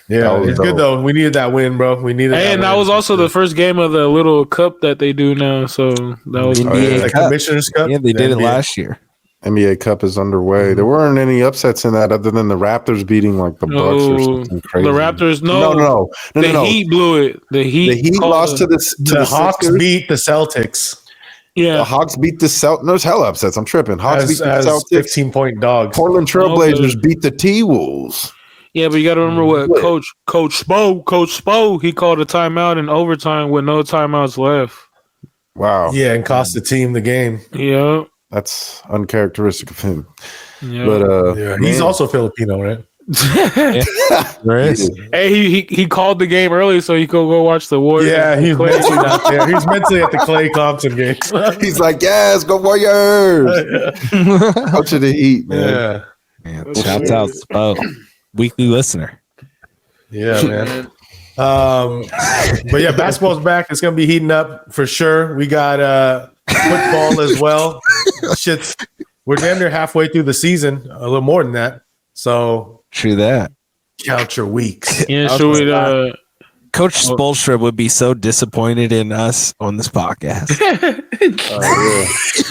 Yeah, That was it's good dope. though. We needed that win, bro. We needed. And that win. was also the first game of the little cup that they do now. So that was NBA the Cup. Commissioner's Cup. Yeah, they did it NBA. last year. NBA Cup is underway. There weren't any upsets in that other than the Raptors beating like the Bucks or No, something crazy. the Raptors. No. The Heat blew it. The Heat lost to the The Hawks Sixers. beat the Celtics The Yeah, Hawks beat the Celtics. No, it's hell upsets. I'm tripping. Hawks beat as the Celtics. 15-point dogs. Portland Trailblazers Okay. beat the T-Wolves. yeah, but you got to remember what Coach Spo, he called a timeout in overtime with no timeouts left. Wow. Yeah, and cost the team the game. Yeah, That's uncharacteristic of him. yeah. But Yeah, he's also Filipino, right? There is. Hey, he called the game early so he could go watch the Warriors. Yeah, he's play. mentally not there. He's mentally at the Klay Thompson game. he's like, yes, go Warriors. Coach of the Heat, man. Yeah, Shouts out Spo, weekly listener. yeah, man. But yeah, basketball's back. It's gonna be heating up for sure. We got football as well. Shit's we're damn near halfway through the season, a little more than that. So True that. count your weeks. Yeah, should we? Coach Spoelstra would be so disappointed in us on this podcast.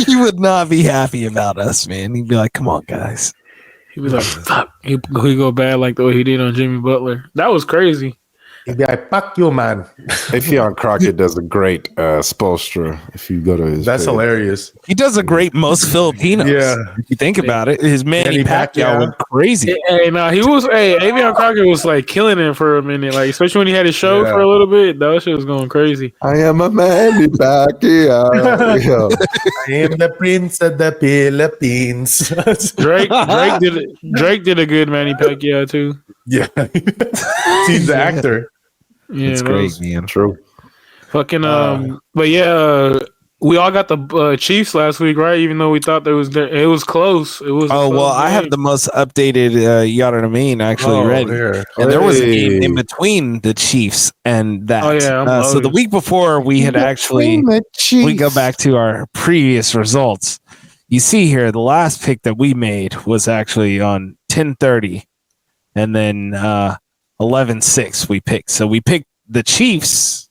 He would not be happy about us, man. He'd be like, "Come on, guys." He'd be like, "Fuck." He go bad like the way he did on Jimmy Butler. That was crazy. He'd be like, "Fuck you, man." Afion Crockett does a great Spolstra. If you go to his, That's page. hilarious. He does a great most Filipinos. Yeah. If you think about it, his Manny Manny Pacquiao Pacquiao. went crazy. Hey, nah, he was. Hey, Avion Crockett was like killing it for a minute, like especially when he had his show Yeah. for a little bit. That shit was going crazy. I am a Manny Pacquiao. Yeah. I am the prince of the Philippines. Drake did a good Manny Pacquiao too. Yeah. He's the actor. Yeah, It's that great, was man. True. fucking. But yeah, we all got the Chiefs last week, right? Even though we thought it was close. It was. Oh well, I have the most updated Yada Namin actually ready. Here. And there was a Hey. game in between the Chiefs and that. Oh, yeah, I'm so the loaded. week before we had actually we go back to our previous results. You see here, the last pick that we made was actually on 10:30, and then 11:06 we picked. So we picked the Chiefs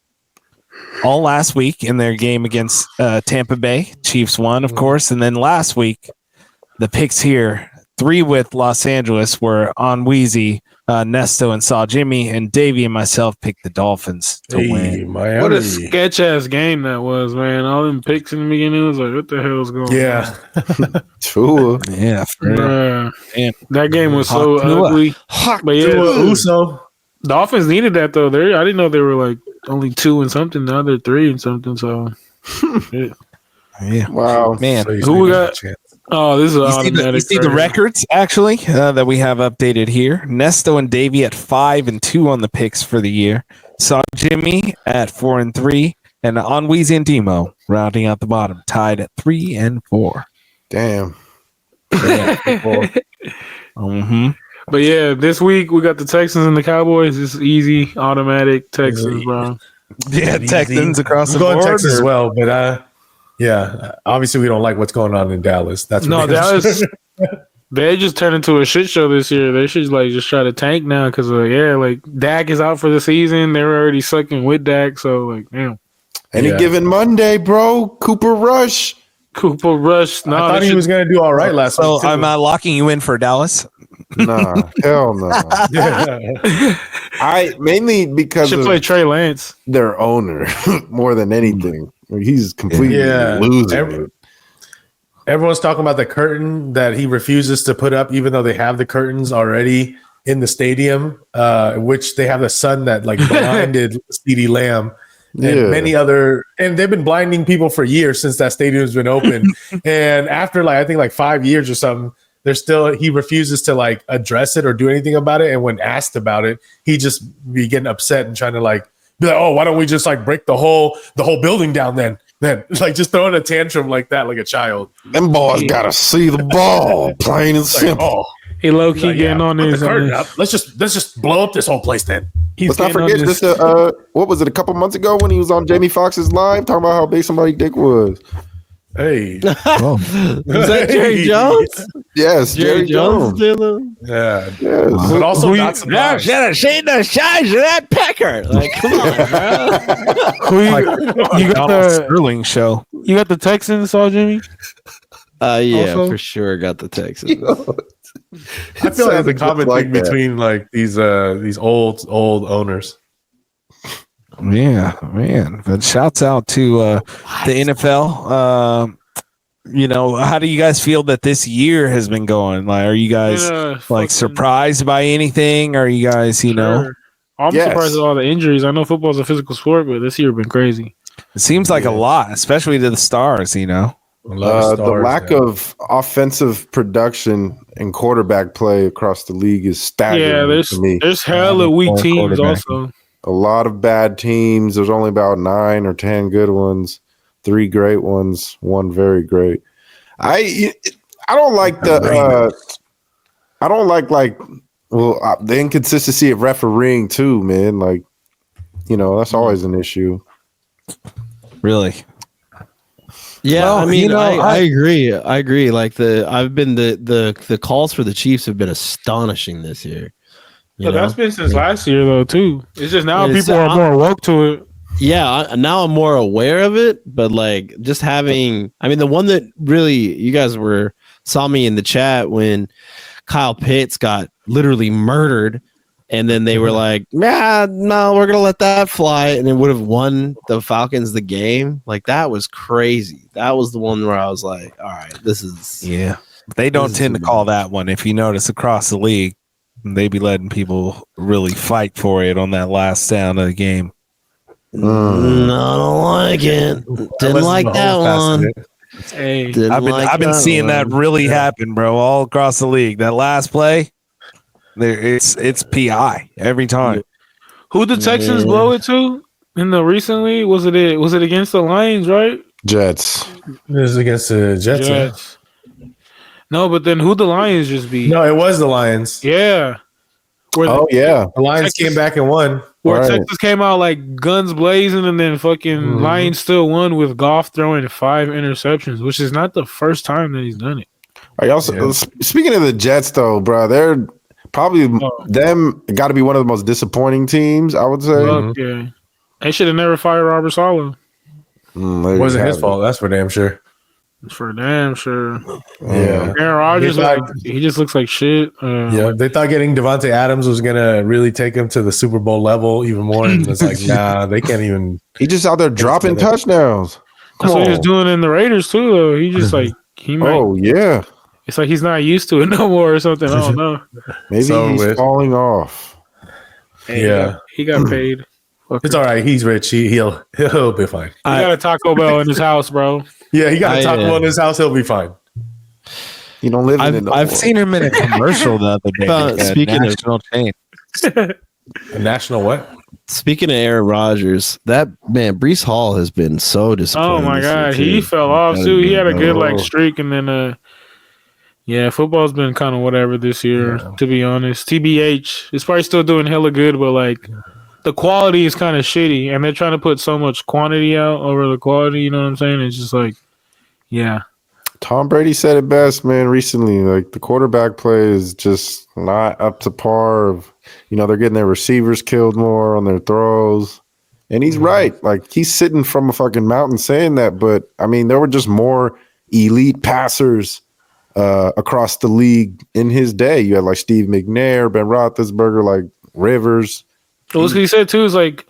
all last week in their game against Tampa Bay. Chiefs won, of course, and then last week the picks here, 3 with Los Angeles, were on Wheezy, Nesto and Saw Jimmy, and Davey and myself picked the Dolphins to Hey, win. Miami. What a sketch ass game that was, man. All them picks in the beginning was like, what the hell is going Yeah. True. Yeah, for on? real. Man, that game was so Hawk Tua. ugly. But yeah, Uso. the offense needed that though. I didn't know they were like only 2 and something. Now they're 3 and something. So, shit. Yeah, Wow. man. So he's Who we making a got? chance. Oh, this is You see, automatic. you see the right records actually that we have updated here. Nesto and Davey at 5 and 2 on the picks for the year. Saw Jimmy at 4 and 3, and on Wheezy and Demo rounding out the bottom, tied at 3 and 4. Damn. Mm-hmm. But yeah, this week we got the Texans and the Cowboys. It's easy, automatic Texans, bro. Yeah, Easy. Texans across the I'm going board. Texas as or- well, but yeah, obviously we don't like what's going on in Dallas. That's No, for damn Dallas. sure. They just turned into a shit show this year. They should like just try to tank now because like Dak is out for the season. They were already sucking with Dak, so like damn. Any Yeah. given Monday, bro. Cooper Rush. Cooper Rush. No, I thought they he was going to do all right last So week. too. I'm locking you in for Dallas. Nah, hell no. Yeah. I mainly because should of play Trey Lance. their owner more than anything. He's completely Yeah. losing Every- it. Everyone's talking about the curtain that he refuses to put up, even though they have the curtains already in the stadium, which they have the sun that like blinded CeeDee Lamb and Yeah. many other, and they've been blinding people for years since that stadium's been open. And after like I think like 5 years or something, he refuses to like address it or do anything about it. And when asked about it, he just be getting upset and trying to like be like, oh, why don't we just like break the whole building down then? Then like just throwing a tantrum like that, like a child. Them boys gotta see the ball, plain and It's like, simple. oh, He low key like, getting on put his. the curtain up. Let's just blow up this whole place then. He's Let's not getting on forget his- this. What was it? A couple months ago when he was on Jamie Foxx's live talking about how big somebody's dick was. Hey, Was that Jerry Jones? Yes, Jerry Jones. yeah, Yes. but also Who- not surprised. should have seen the size of that pecker. Like, come on, bro. Who you got Donald the Sterling show. you got the Texans, saw Jimmy. Yeah, Also- for sure. Got the Texans. I feel like it's a Sounded common just like thing that. between like these old owners. Yeah, man. But shouts out to the NFL. How do you guys feel that this year has been going? Like, are you guys like surprised by anything? Are you guys, I'm Yes. surprised at all the injuries. I know football's a physical sport, but this year been crazy. it seems like a lot, especially to the stars, A lot of The stars, lack man. of offensive production and quarterback play across the league is staggering Yeah, to me. there's hella weak Phone teams quarterback. also. A lot of bad teams. There's only about 9 or 10 good ones, 3 great ones, 1 very great. I don't like the the inconsistency of refereeing too, man. Like, that's always an issue. Really? Yeah, Well, I mean, I I- agree. I agree. Like the calls for the Chiefs have been astonishing this year. You But know? that's been since last year though too. It's just now It's- people are more woke to it. Yeah, now I'm more aware of it, but like just having, I mean, the one that really you guys saw me in the chat when Kyle Pitts got literally murdered And then they were like, "Yeah, no, we're gonna let that fly," and it would have won the Falcons the game. Like that was crazy. That was the one where I was like, "All right, this is Yeah. They don't tend to call that one. If you notice across the league, they be letting people really fight for it on that last down of the game. No, I don't like it. Didn't like that one. Hey, I've been seeing that really happen, bro, all across the league. That last play, it's PI every time. who the Texans blow it to in the recently? Was it against the Lions, right? Jets. This is against the Jets. Yeah. No, but then who the Lions just beat? No, it was the Lions. Yeah. Oh yeah, The Lions came back and won. Where Right. Texas came out like guns blazing, and then fucking Lions still won with Goff throwing 5 interceptions, which is not the first time that he's done it. Are y'all speaking of the Jets though, bro? They're probably them got to be one of the most disappointing teams, I would say. Fuck, yeah. They should have never fired Robert Saleh. There It you wasn't have his it. fault. That's for damn sure. For damn sure. Yeah. Aaron Rodgers, They thought- he just looks like shit. Yeah, they thought getting Devontae Adams was gonna really take him to the Super Bowl level even more, and it's like, nah, they can't even. He just out there dropping touchdowns. That's what he was on. doing in the Raiders too, though. He just like he might. Oh yeah, It's like he's not used to it no more or something. I don't know. maybe So he's with- falling off. Hey, Yeah. he got paid. It's all right. He's rich. He'll be fine. He got a Taco Bell in his house, bro. Yeah, he got a Taco I, Bell in his house. He'll be fine. You don't live in it no I've more. seen him in a commercial the other day. But at speaking of- national chain. A national what? Speaking of Aaron Rodgers, that man, Brees Hall has been so disappointing. Oh my this year, god, too. he fell off Gotta too. He be had a good like no. streak, and then yeah, football's been kind of whatever this year. To be honest, TBH, it's probably still doing hella good, but like the quality is kind of shitty, and they're trying to put so much quantity out over the quality. You know what I'm saying? It's just like, yeah, Tom Brady said it best, man, recently. Like the quarterback play is just not up to par of, they're getting their receivers killed more on their throws. And he's right. Like he's sitting from a fucking mountain saying that, but I mean, there were just more elite passers across the league in his day. You had like Steve McNair, Ben Roethlisberger, like Rivers. Well, what he said too is like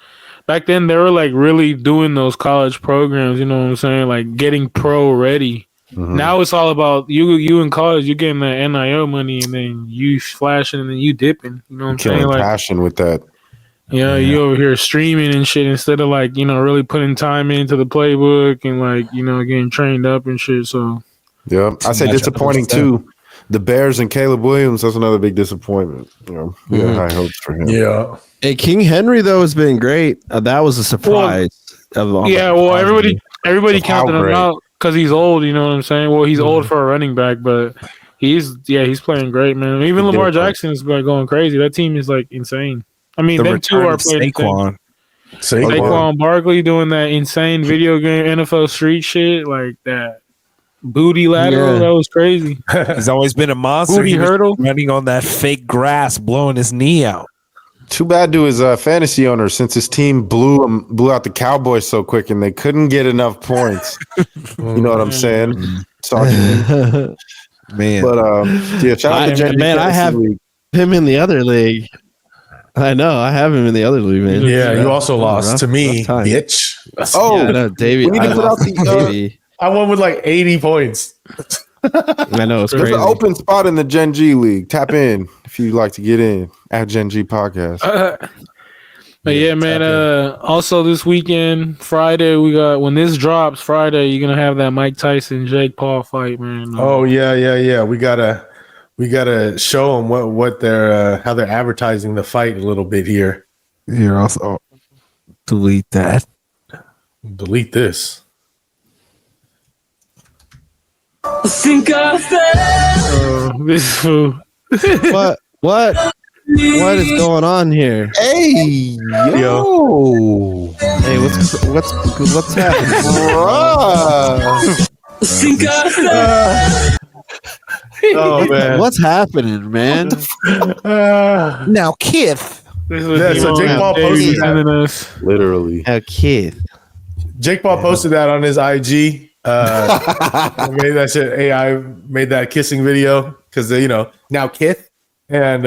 back then they were like really doing those college programs. You know what I'm saying? Like getting pro ready. Now it's all about you in college. You're getting the NIL money, and then you flashing, and then you dipping. You know what I'm saying? Killing Like, passion with that. you over here streaming and shit instead of like really putting time into the playbook and like getting trained up and shit. So Yeah. I say disappointing too. The Bears and Caleb Williams, that's another big disappointment. We had high hopes for him. Yeah. Hey, King Henry though has been great. That was a surprise. everybody counted him great. out because he's old. You know what I'm saying? Well, he's old for a running back, but he's playing great, man. Even Lamar Jackson's like going crazy. That team is like insane. I mean, them two are playing. Saquon Barkley doing that insane video game NFL Street shit like that. Booty lateral, that was crazy. He's always been a monster. Booty He was hurdle. running on that fake grass, blowing his knee out. Too bad to his fantasy owner since his team blew out the Cowboys so quick and they couldn't get enough points. You know what I'm saying? Man. But shout out to Jenny. I have him in the other league. I know. I have him in the other league, man. Yeah, you also lost rough- to me, rough time. bitch. Oh, Yeah, I know, Davey. we need to I put out lost the, to Davey. I won with like 80 points. I know it's there's crazy. an open spot in the Gen G League. Tap in if you'd like to get in at Gen G Podcast. But yeah, man. Also this weekend, Friday, we got when this drops Friday, you're gonna have that Mike Tyson Jake Paul fight, man. Oh yeah. We gotta show them what they're how they're advertising the fight a little bit here. Here, also delete that. Delete this. This fool. What is going on here? Hey, yo. Hey, what's happening? Oh man. What's happening, man? Now, Kith. Yeah, so Jake Paul posted that. Literally. A kid. Jake Paul posted that on his IG. Made that shit. AI made that kissing video because now Kith, and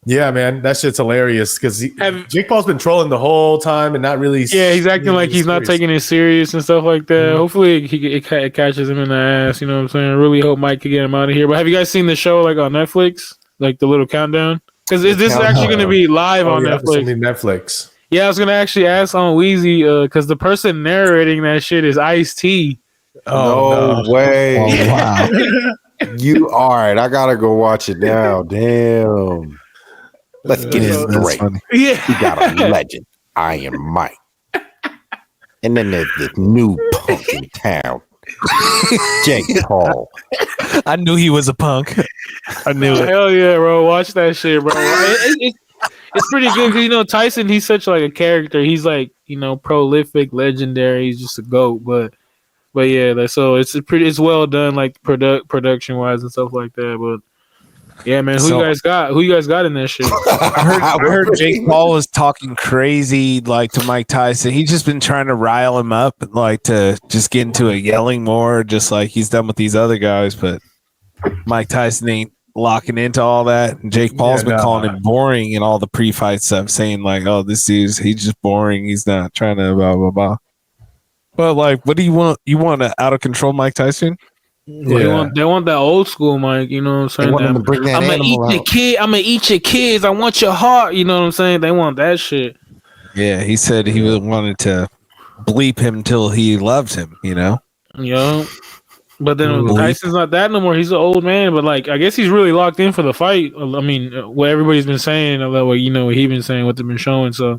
Yeah, man, that shit's hilarious because Have- Jake Paul's been trolling the whole time and not really. Yeah, he's acting like he's not taking it serious and stuff like that. Hopefully, it catches him in the ass. You know what I'm saying? I really hope Mike can get him out of here. But have you guys seen the show like on Netflix, like the little countdown? Because this is actually going to be live on Netflix. Netflix. Yeah, I was going to actually ask on Wheezy because the person narrating that shit is Ice-T. Oh, no way! Oh, wow. You all right? I gotta go watch it now. Damn. Let's get it That's straight. funny. Yeah, We got a legend, Iron Mike, and then there's this new punk in town, Jake Paul. I knew he was a punk. I knew it. Hell yeah, bro! Watch that shit, bro. It's pretty good because you know Tyson. He's such like a character. He's like prolific, legendary. He's just a goat. But yeah, so it's well done, like production wise and stuff like that. But yeah, man, who you guys got? Who you guys got in that shit? I heard Jake Paul was talking crazy like to Mike Tyson. He's just been trying to rile him up, like to just get into a yelling more, just like he's done with these other guys. But Mike Tyson ain't locking into all that. And Jake Paul's been calling him boring in all the pre-fight stuff, saying like, "Oh, he's just boring. He's not trying to blah blah blah." But like, what do you want? You want an out of control Mike Tyson? Yeah. They want that old school Mike, you know what I'm saying? They want him to bring that I'm gonna eat animal your out. kid. I'm gonna eat your kids. I want your heart. You know what I'm saying? They want that shit. Yeah, he said he wanted to bleep him till he loved him. You know. Yeah. But then Tyson's not that no more. He's an old man. But like, I guess he's really locked in for the fight. I mean, what everybody's been saying, what he's been saying, what they've been showing. So,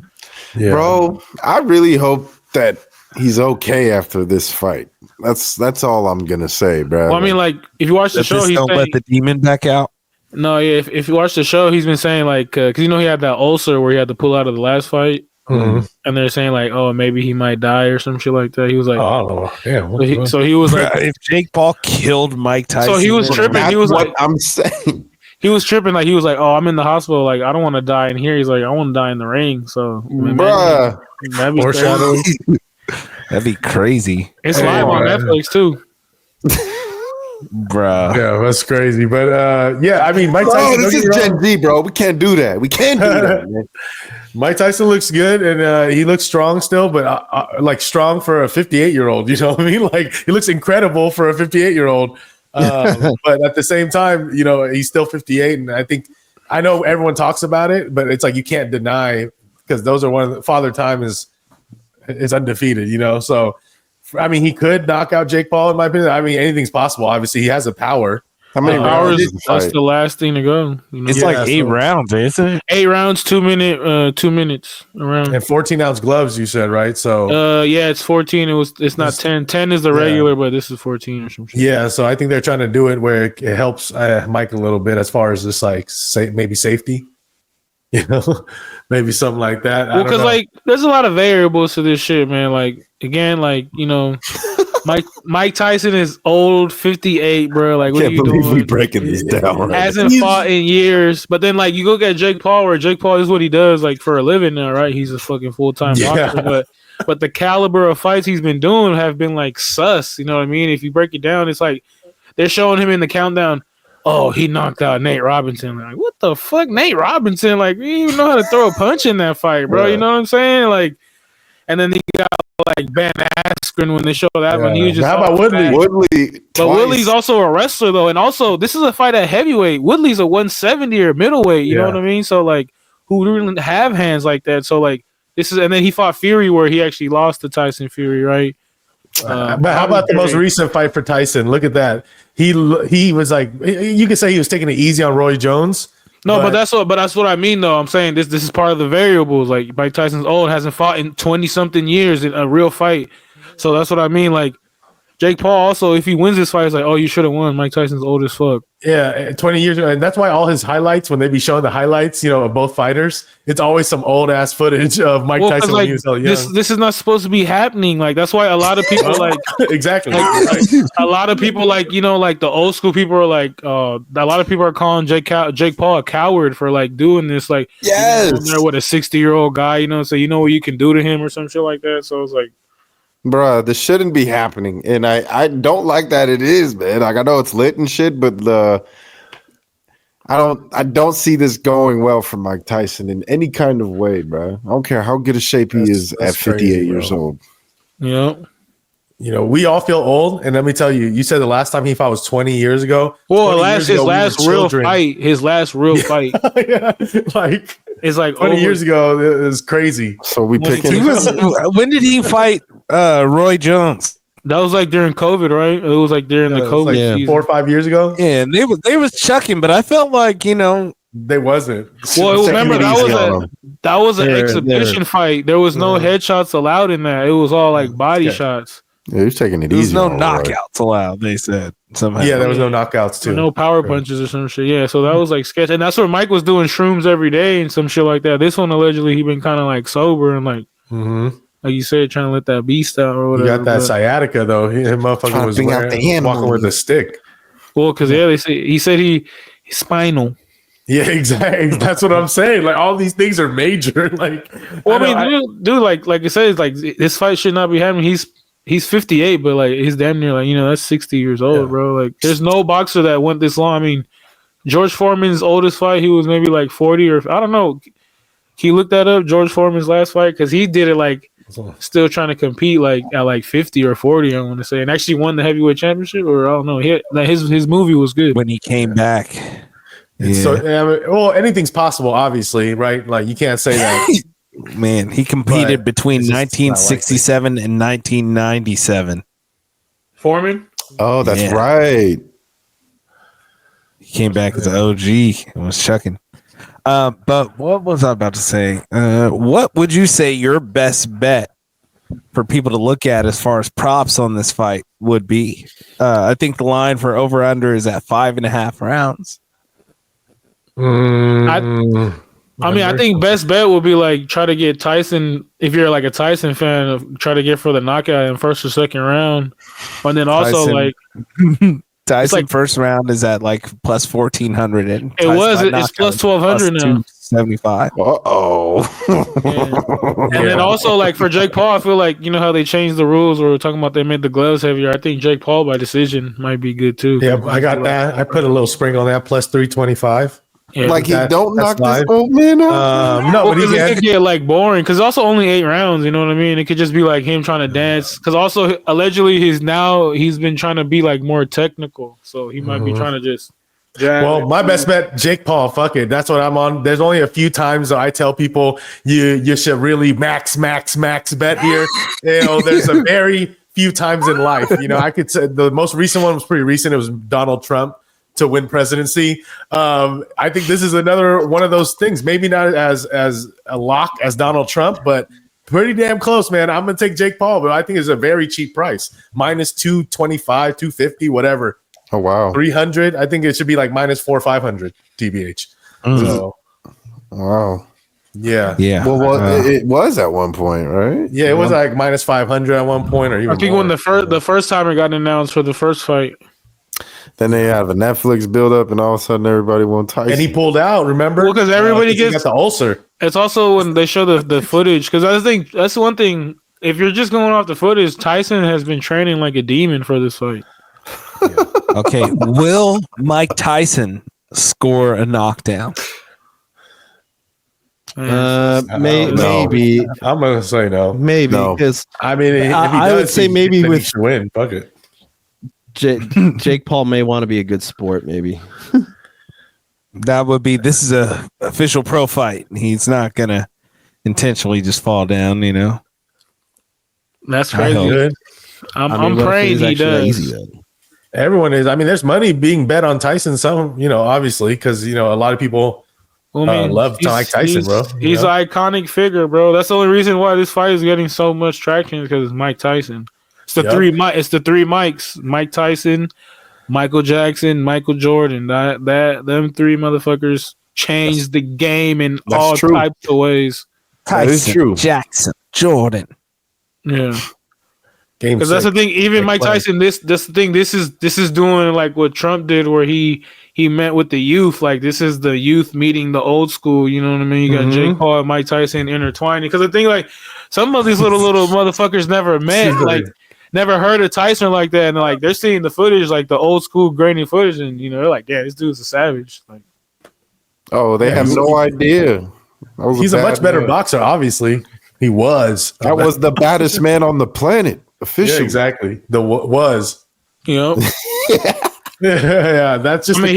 Bro, I really hope that he's okay after this fight. That's all I'm gonna say, bro. well, I mean, like, if you watch the show, he's don't saying, let the demon back out. no, yeah. If you watch the show, he's been saying like, because he had that ulcer where he had to pull out of the last fight, and they're saying like, oh, maybe he might die or some shit like that. He was like, I don't know. Yeah. so he was like, If Jake Paul killed Mike Tyson, so he was tripping. That's He was what like, I'm saying. he was tripping. Like he was like, oh, I'm in the hospital. Like I don't want to die in here. He's like, I want to die in the ring. So, Bruh. that'd be Foreshadowing. that'd be crazy, It's live on Netflix too. bro. Yeah, that's crazy. But yeah, I mean, Mike Bro, Tyson. this is Gen Z, bro. We can't do that. We can't do that, man. Mike Tyson looks good and he looks strong still, but like strong for a 58-year-old. You know what I mean? Like he looks incredible for a 58-year-old. But at the same time, he's still 58, and I know everyone talks about it, but it's like you can't deny because those are Father Time is undefeated. So. I mean, he could knock out Jake Paul, in my opinion. I mean, anything's possible. Obviously, he has the power. How many Hours, rounds? that's the last thing to go. It's like 8 rounds, isn't it? 8 rounds, 2 minutes around. And 14-ounce gloves, you said, right? So yeah, it's 14. It's not 10. 10 is the regular, but this is 14 or some shit. yeah, so I think they're trying to do it where it helps Mike a little bit as far as just like maybe safety. Maybe something like that. Well, because like there's a lot of variables to this shit, man. Like again, like Mike Tyson is old, 58, bro. Like what Can't are you believe doing? we breaking this down. Right Hasn't fought in years, but then like you go get Jake Paul, where Jake Paul is what he does like for a living now, right? He's a fucking full-time boxer, but the caliber of fights he's been doing have been like sus. You know what I mean? If you break it down, it's like they're showing him in the countdown. Oh, he knocked out Nate Robinson. Like, what the fuck, Nate Robinson? Like, you didn't even know how to throw a punch in that fight, bro. You know what I'm saying? Like, and then he got like Ben Askren when they showed that one. He was just how about Woodley? Woodley, but Woodley's also a wrestler though, and also this is a fight at heavyweight. Woodley's a 170 or middleweight. You know what I mean? So like, who really have hands like that? So like, this is, and then he fought Fury where he actually lost to Tyson Fury, right? But how about the most recent fight for Tyson? Look at that. He was like, you could say he was taking it easy on Roy Jones. No, but that's what I mean though. I'm saying this is part of the variables. Like Mike Tyson's old, hasn't fought in 20 something years in a real fight. So that's what I mean. Like Jake Paul also, if he wins this fight, it's like, oh, you should have won. Mike Tyson's old as fuck. Yeah, 20 years ago. And that's why all his highlights, when they be showing the highlights, of both fighters, it's always some old ass footage of Mike Tyson when like, he was so young. This is not supposed to be happening. Like that's why a lot of people like exactly. a lot of people like like the old school people are like a lot of people are calling Jake Paul a coward for like doing this. Like they're with a 60-year-old guy, so you know what you can do to him or some shit like that. So it's like, bruh, this shouldn't be happening, and I don't like that it is, man. Like I know it's lit and shit, but I don't see this going well for Mike Tyson in any kind of way, bro. I don't care how good a shape he is at 58 crazy, years old. Yeah. We all feel old, and let me tell you, you said the last time he fought was 20 years ago. Well, his we last were real children. fight. His last real fight Yeah, like is like 20 years ago. It was crazy. So we picking. When did he fight Roy Jones? That was like during COVID, right? It was like during the It was COVID like season. 4 or 5 years ago. Yeah, and they was chucking, but I felt like They wasn't. Well, Taking remember it that easy on him. was an They're- exhibition fight. There was no headshots allowed in that. It was all like body Yeah. shots. Yeah, he's taking it there was easy. no on Roy. knockouts allowed. They said somehow. Yeah, there was no knockouts too. No power punches or some shit. Yeah, so that was like sketch. And that's where Mike was doing shrooms every day and some shit like that. This one allegedly he been kind of like sober and like you said, trying to let that beast out or You whatever. got that but- sciatica though. His motherfucker Trying to was bring out the animal. walking with a stick. Well, because they say he said he's spinal. Yeah, exactly. That's what I'm saying. Like all these things are major. Like, Well, I mean, dude, like I said, like this fight should not be happening. He's 58, but like he's damn near like that's 60 years old, Yeah. bro. Like there's no boxer that went this long. I mean, George Foreman's oldest fight, he was maybe like 40 or I don't know. Can you look that up? George Foreman's last fight because he did it like still trying to compete like at like 50 or 40. I want to say, and actually won the heavyweight championship, or I don't know. His movie was good. When he came back. So, well, anything's possible, obviously, right? Like you can't say that. Man, he competed But between it's just not 1967 and 1997. Foreman. Oh, that's Yeah. right. He came back as an OG and was chucking. But what was I about to say? What would you say your best bet for people to look at as far as props on this fight would be? I think the line for over under is at 5.5 rounds. I mean, I think best bet would be like try to get Tyson. If you're like a Tyson fan, try to get for the knockout in first or second round, and then also Tyson. like Tyson like- first round is at like plus 1400. And it's plus 1200 now. 275. And then also like for Jake Paul, I feel like you know how they changed the rules or we're talking about they made the gloves heavier. I think Jake Paul by decision might be good too. Yeah, I got that. I put a little spring on that plus 325. Yeah. Like he That- don't that's knock this live. old man out. No, but Because he it had, could get like boring because also only 8 rounds. You know what I mean? It could just be like him trying to dance. Because also allegedly he's been trying to be like more technical, so he might be trying to just. jab. well, my best bet, Jake Paul. Fuck it, that's what I'm on. There's only a few times that I tell people you should really max bet here. There's a very few times in life. I could say the most recent one was pretty recent. It was Donald Trump to win presidency. I think this is another one of those things. Maybe not as a lock as Donald Trump, but pretty damn close, man. I'm gonna take Jake Paul, but I think it's a very cheap price. Minus 225, 250, whatever. Oh wow. 300. I think it should be like minus 400, 500 TBH. So Wow. yeah. Yeah. Well, it was at one point, right? Yeah, it was like minus 500 at one point, or even I think more. when the first time it got announced for the first fight. Then they have a Netflix build up, and all of a sudden everybody wants Tyson. and he pulled out, remember? Well, 'cause everybody he gets- got the ulcer. It's also when they show the footage because I think that's one thing. If you're just going off the footage, Tyson has been training like a demon for this fight. Okay. Will Mike Tyson score a knockdown? No. Maybe, I'm gonna say no. maybe No. because I mean, if he I would does, say maybe then he with- should win. Fuck it. Jake Paul may want to be a good sport. Maybe That would be. This is a official pro fight. He's not gonna intentionally just fall down. That's I crazy. hope. Good. I'm what if it praying was he actually that does. easy, though? Everyone is. I mean, there's money being bet on Tyson. Some, obviously, because a lot of people. Well, I mean, love Mike Tyson, bro. He's an iconic figure, bro. That's the only reason why this fight is getting so much traction because it's Mike Tyson. It's the Yep. It's the three Mikes: Mike Tyson, Michael Jackson, Michael Jordan. Them three motherfuckers changed the game in That's all true. types of ways. That is true. Jackson, Jordan. Yeah. Game Because that's the thing. Even Mike play. Tyson, this the thing. This is doing like what Trump did, where he met with the youth. Like this is the youth meeting the old school. You know what I mean? You got Jake Paul and Mike Tyson intertwining. Because the thing, like some of these little motherfuckers never met, like never heard of Tyson like that, and like they're seeing the footage, like the old school grainy footage, and they're like, yeah, this dude's a savage. Like Oh, they have no idea. He's a much better boxer, obviously. He was. That was the baddest man on the planet, officially. Yeah, exactly. Was. You know, Yeah, that's just. I mean,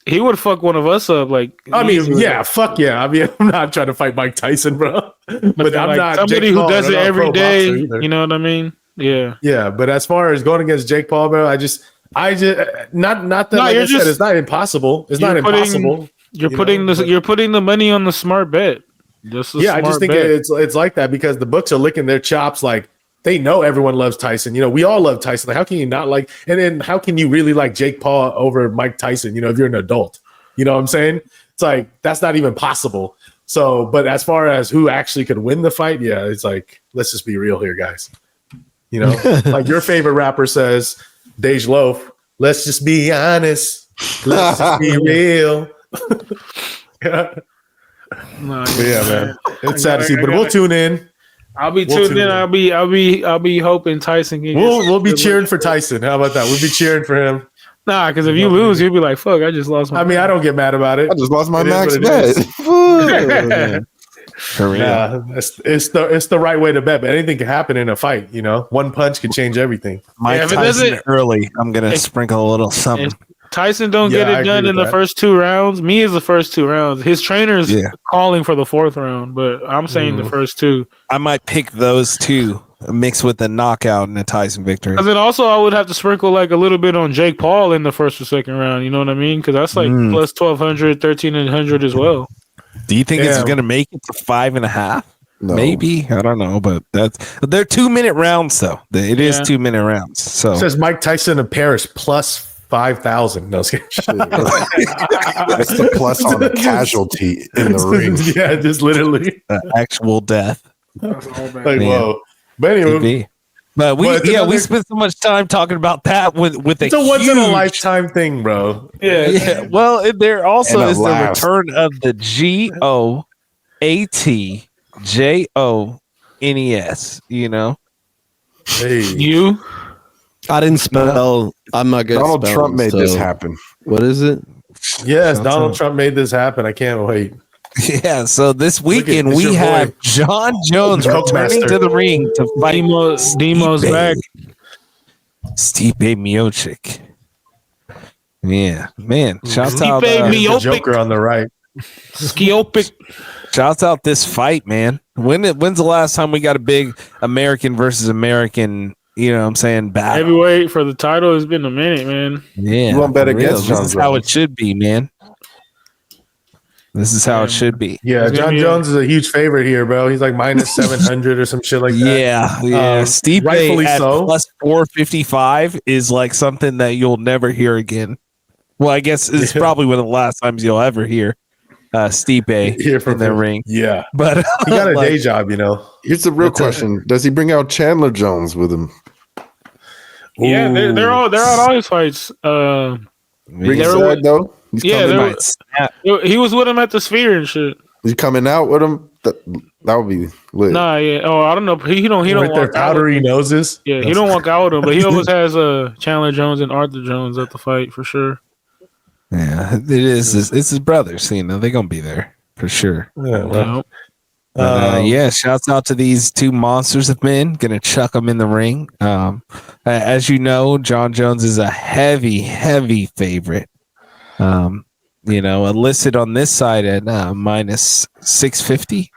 he would fuck one of us up. Like, fuck yeah. I mean, I'm not trying to fight Mike Tyson, bro. But I'm like, not somebody Jake who Paul, does it I'm not a every pro day. boxer either. You know what I mean? Yeah. Yeah, but as far as going against Jake Paul, bro, I just not that. No, like you're I said, just- it's not impossible. It's not impossible. You're putting the money on the smart bet. Just I just think it's like that because the books are licking their chops. Like they know everyone loves Tyson. You know, we all love Tyson. Like, how can you not like? And then how can you really like Jake Paul over Mike Tyson? You know, if you're an adult, you know what I'm saying? It's like that's not even possible. So, but as far as who actually could win the fight, yeah, it's like let's just be real here, guys. You know, like your favorite rapper says, Dej Loaf. Let's just be honest. Let's just be real. Yeah. Nah, But yeah, man. It's sad to see, but we'll tune in. I'll be We'll tuned in. I'll be hoping Tyson can. We'll be cheering for Tyson. How about that? We'll be cheering for him. Nah, because if you lose, you'll be like, "Fuck, I just lost my." I mean, I don't get mad about it. I just lost my It is max what it bet. For real. Nah, it's the right way to bet, but anything can happen in a fight. You know, one punch can change everything. Mike if it Tyson doesn't- early. I'm gonna if- sprinkle a little something. if Tyson don't Yeah, get I it done agree in with the that. first 2 rounds. Me is the first 2 rounds. His trainer's Yeah. calling for the 4th round, but I'm saying the first 2. I might pick those two mixed with a knockout and a Tyson victory. Because then also I would have to sprinkle like a little bit on Jake Paul in the first or second round. You know what I mean? Because that's like plus 1,200, 1,300 as well. Do you think Yeah. it's gonna make it to 5.5? No. Maybe, I don't know, but they're 2-minute rounds though. It is Yeah. 2-minute rounds. So It says Mike Tyson of Paris plus 5,000. No, That's the plus on the casualty in the ring. Yeah, just literally. actual death. Like, Man. whoa. But Could anyway, be. But we Well, it's we another- spent so much time talking about that with it's a once in a lifetime thing, bro. Yeah. Well, there also And is the last. return of the GOATJONES. You know, Hey. You? I didn't spell. I'm not good. at Donald spelling, Trump made so- this happen. What is it? Yes, Donald Trump made this happen. I can't wait. yeah. So this weekend it's we your have boy. John Jones Coke returning Master. to the ring to fight Demo's Stipe. back. Stipe Miocic. Yeah, man. Shouts Stipe out, Miocic. The Joker on the right. Skiopic. shouts out this fight, man. When's the last time we got a big American versus American? You know what I'm saying? Battle. Heavyweight for the title has been a minute, man. Yeah, You won't bet for real. against This John is how it Jones. should be, man. This is how it should be. Yeah, It's gonna John be Jones is a huge favorite here, bro. He's like minus 700 or some shit like that. Yeah, yeah. Stipe rightfully at so. plus 455 is like something that you'll never hear again. Well, I guess it's probably one of the last times you'll ever hear Stipe Here from in the ring. Yeah. But He got a like, day job, you know. Here's the real question: does he bring out Chandler Jones with him? Yeah, they're all at his fights. Ringside, though. He's Yeah, coming, they're- might snap. He was with him at the Sphere and shit. he's coming out with him. That would be lit. Nah, yeah. Oh, I don't know. He don't With their walk out with powdery him. noses. Yeah, he don't walk out with him, but he always has Chandler Jones and Arthur Jones at the fight for sure. Yeah, it is. It's his brothers. You know, they're gonna be there for sure. Yeah, You well, know? But, yeah, shouts out to these two monsters of men. Gonna chuck them in the ring. As you know, John Jones is a heavy favorite. You know, listed on this side at minus 650,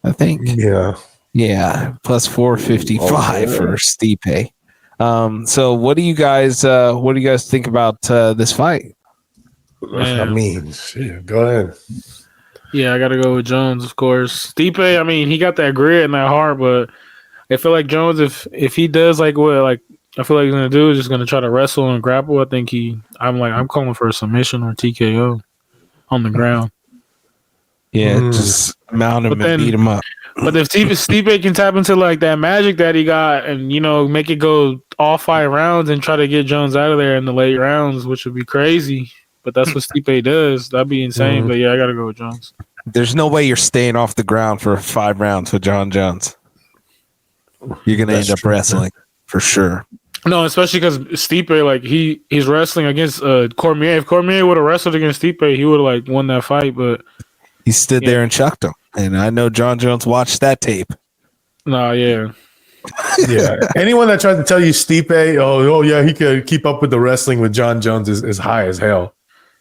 I think. yeah. Yeah, plus 455 for Stipe. So what do you guys think about this fight? Man. I mean, shit, go ahead. Yeah, I got to go with Jones, of course. Stipe, I mean, he got that grit and that heart, but I feel like Jones, if he does like what I feel like he's gonna do, is just gonna try to wrestle and grapple. I think I'm calling for a submission or TKO on the ground. Yeah, just mount him But then- and beat him up. But if Stipe can tap into like that magic that he got, and make it go all 5 rounds and try to get Jones out of there in the late rounds, which would be crazy. But that's what Stipe does. That'd be insane. But yeah, I gotta go with Jones. There's no way you're staying off the ground for 5 rounds with John Jones. You're gonna end up wrestling for sure. No, especially because Stipe, like he's wrestling against Cormier. If Cormier would have wrestled against Stipe, he would have like won that fight. But He stood there and chucked him. And I know John Jones watched that tape. nah, yeah. Yeah. Anyone that tries to tell you Stipe, oh yeah, he could keep up with the wrestling with John Jones is high as hell.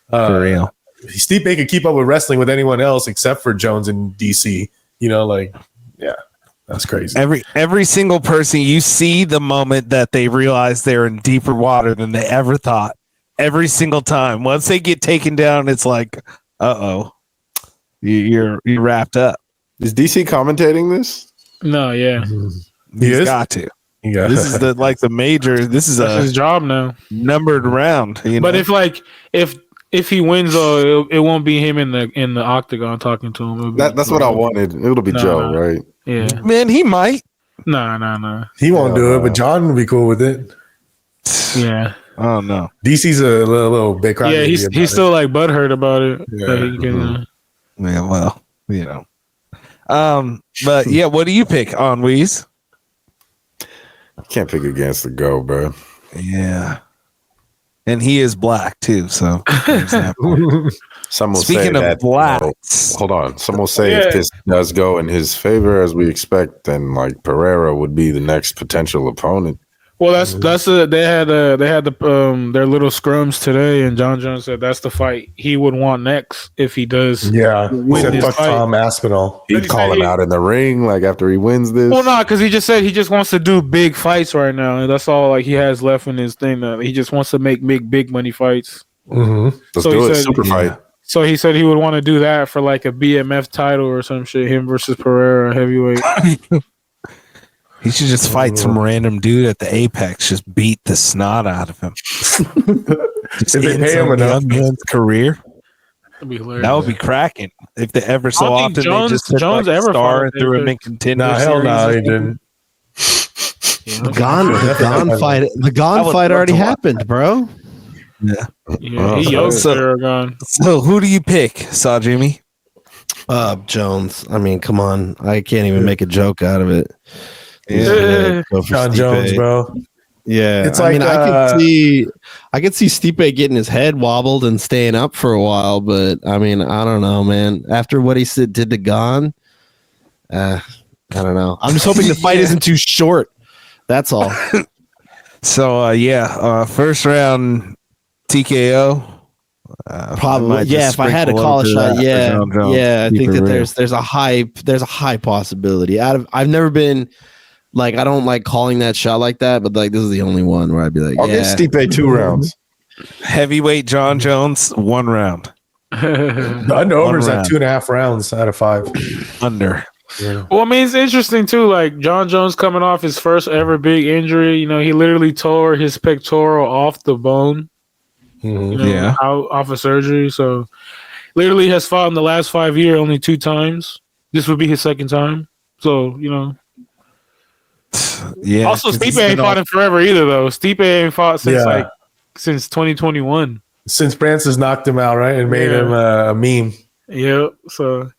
For real. Stipe could keep up with wrestling with anyone else except for Jones in DC. You know, like, yeah, that's crazy. Every single person, you see the moment that they realize they're in deeper water than they ever thought. Every single time. Once they get taken down, it's like, uh-oh. You're wrapped up. Is DC commentating this? No, yeah. He's is? got to. Yeah. This is the major. This is That's a his job now. numbered round. You know? But if he wins, it won't be him in the octagon talking to him. It'll be That's what I wanted. It'll be Joe, Nah. right? Yeah. man, he might. Nah. He won't do it, but John would be cool with it. Yeah. Oh no. DC's a little bit crazy. Yeah, he's still like butthurt about it. Yeah. That he can, Yeah, well, you know. But yeah, what do you pick on Weeze? Can't pick against the Go, bro. Yeah. And he is black too, so there's that point. Some will Speaking say of that. blacks, Hold on. Some will say Yeah. if this does go in his favor, as we expect, then like Pereira would be the next potential opponent. Well, they had their little scrums today, and John Jones said that's the fight he would want next if he does. Yeah. He Win said this fuck fight. Tom Aspinall. He'd he call said him out in the ring, like after he wins this. Well, no, because he just said he just wants to do big fights right now, and that's all like he has left in his thing. He just wants to make big money fights. Mm-hmm. Let's so do he it. said- Super fight. So he said he would want to do that for like a BMF title or some shit. Him versus Pereira heavyweight. he should just fight some random dude at the Apex, just beat the snot out of him. Just If they end pay him some enough. young man's career. That'd be hilarious. That would be cracking. If they ever so I don't often think they just took Jones like a ever star fought and threw him in Apex. contender. Nah, hell no, series. he didn't. The Gon fight love already to watch happened, bro. Yeah. Yeah, he yoked So- Aragon. So who do you pick, Sajimi? Jones. I mean, come on. I can't even make a joke out of it. Yeah. Go for John Stipe. Jones, bro. Yeah, It's I like, mean, I could see Stipe getting his head wobbled and staying up for a while, but I mean, I don't know, man. After what he did to Gon, I don't know. I'm just hoping the fight isn't too short. That's all. So first round TKO. Probably, yeah. If I had to call a shot, yeah. I think that there's a high possibility. I've never been like, I don't like calling that shot like that, but like this is the only one where I'd be like, I'll give Stipe 2 rounds. heavyweight John Jones 1 round The under-over is at round. 2.5 rounds out of 5. under. Well, I mean, it's interesting too. Like John Jones coming off his first ever big injury. You know, he literally tore his pectoral off the bone. You know, Yeah. out off of surgery. So, literally has fought in the last 5 years only 2 times. This would be his second time. So, you know. Yeah. Also, 'cause Stipe he's ain't been fought in forever either, though. Stipe ain't fought since Yeah. since 2021. Since Francis knocked him out, right, and made Yeah. him a meme. Yep. So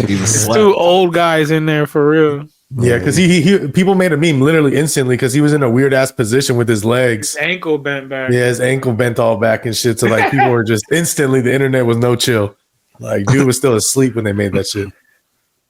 he was there's slept. 2 old guys in there for real. Yeah, because he people made a meme literally instantly because he was in a weird ass position with his legs. Ankle bent back. Yeah, his ankle bent all back and shit. So like people were just instantly, the internet was no chill. Like dude was still asleep when they made that shit.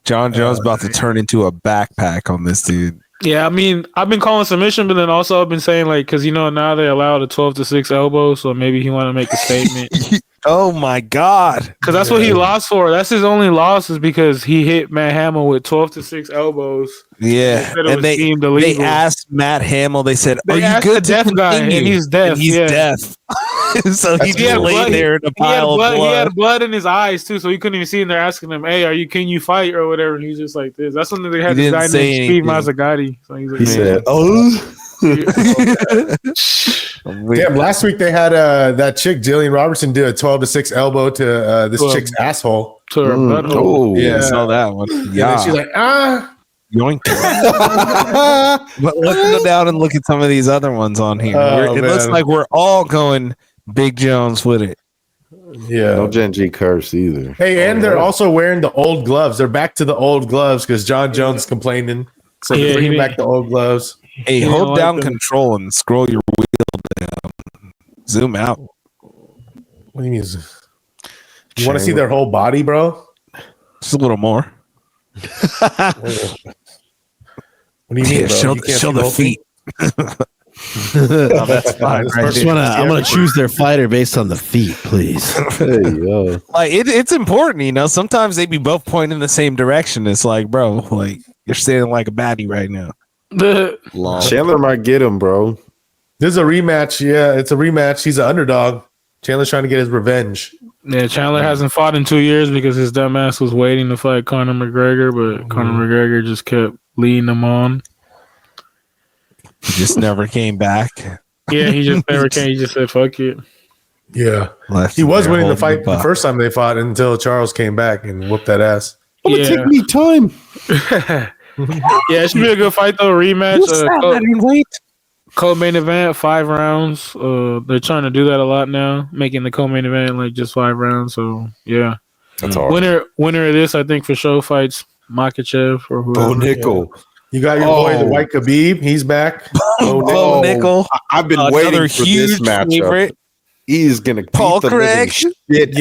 John Jones about to turn into a backpack on this dude. Yeah, I mean, I've been calling submission, but then also I've been saying like, because you know now they allow the 12-6 elbow, so maybe he want to make a statement. Oh my God. Because that's what he lost for. That's his only loss is because he hit Matt Hamill with 12-6 elbows. Yeah. Instead of And it they deemed illegal. asked Matt Hamill, they said, They are you asked good the to deaf guy, continue? and he's deaf, And he's yeah. deaf. So he That's just cool. laid there in a He had, pile of blood, he blood. had blood in his eyes too, so he couldn't even see. And they're asking him, "Hey, can you fight or whatever?" And he's just like this. That's when they had He this guy didn't say named Steve anything. Mazzagatti. So he's like, He said, "Oh, Damn, last week they had that chick Jillian Robertson do a 12-6 elbow to this Well, chick's asshole. to her butthole. oh, Yeah, I saw that one. And Yeah. then she's like, Yoink. But let's go down and look at some of these other ones on here. Oh, It looks man. like we're all going Big Jones with it. yeah. no Gen G curse either." Hey, and they're also wearing the old gloves. They're back to the old gloves because John Jones is complaining. So Yeah, they're bringing he- back the old gloves. Hey, He hold don't down like them. control and scroll your wheel down. Zoom out. What do you mean? You want to see their whole body, bro? Just a little more. What do you mean, Yeah, bro? show, You can't show see the whole thing? feet. Oh, that's fine. This Right person- there. I'm gonna choose their fighter based on the feet, please. Hey, yo. Like it's important, you know. Sometimes they be both pointing in the same direction. It's like, bro, like you're standing like a baddie right now. Long. Chandler might get him, bro. This is a rematch. Yeah, it's a rematch. He's an underdog. Chandler's trying to get his revenge. Yeah, Chandler hasn't fought in 2 years because his dumbass was waiting to fight Conor McGregor, but Conor McGregor just kept leading him on. He just never came back. Yeah, he just never came. He just said, fuck it. Yeah. Left He was there winning the holding fight the buck. first time they fought until Charles came back and whooped that ass. It's Yeah. gonna take me time. Yeah, it should be a good fight, though. Rematch. Co-main event, 5 rounds. They're trying to do that a lot now, making the co-main event like just 5 rounds. So, yeah. That's all. Winner of this, I think, for sure fights Makachev or whoever. Bo Nickel. You got your boy, the White Khabib. He's back. Bo Nickel. I've been Another waiting for huge this matchup. favorite. He's gonna beat Paul the living Craig. shit Yeah, out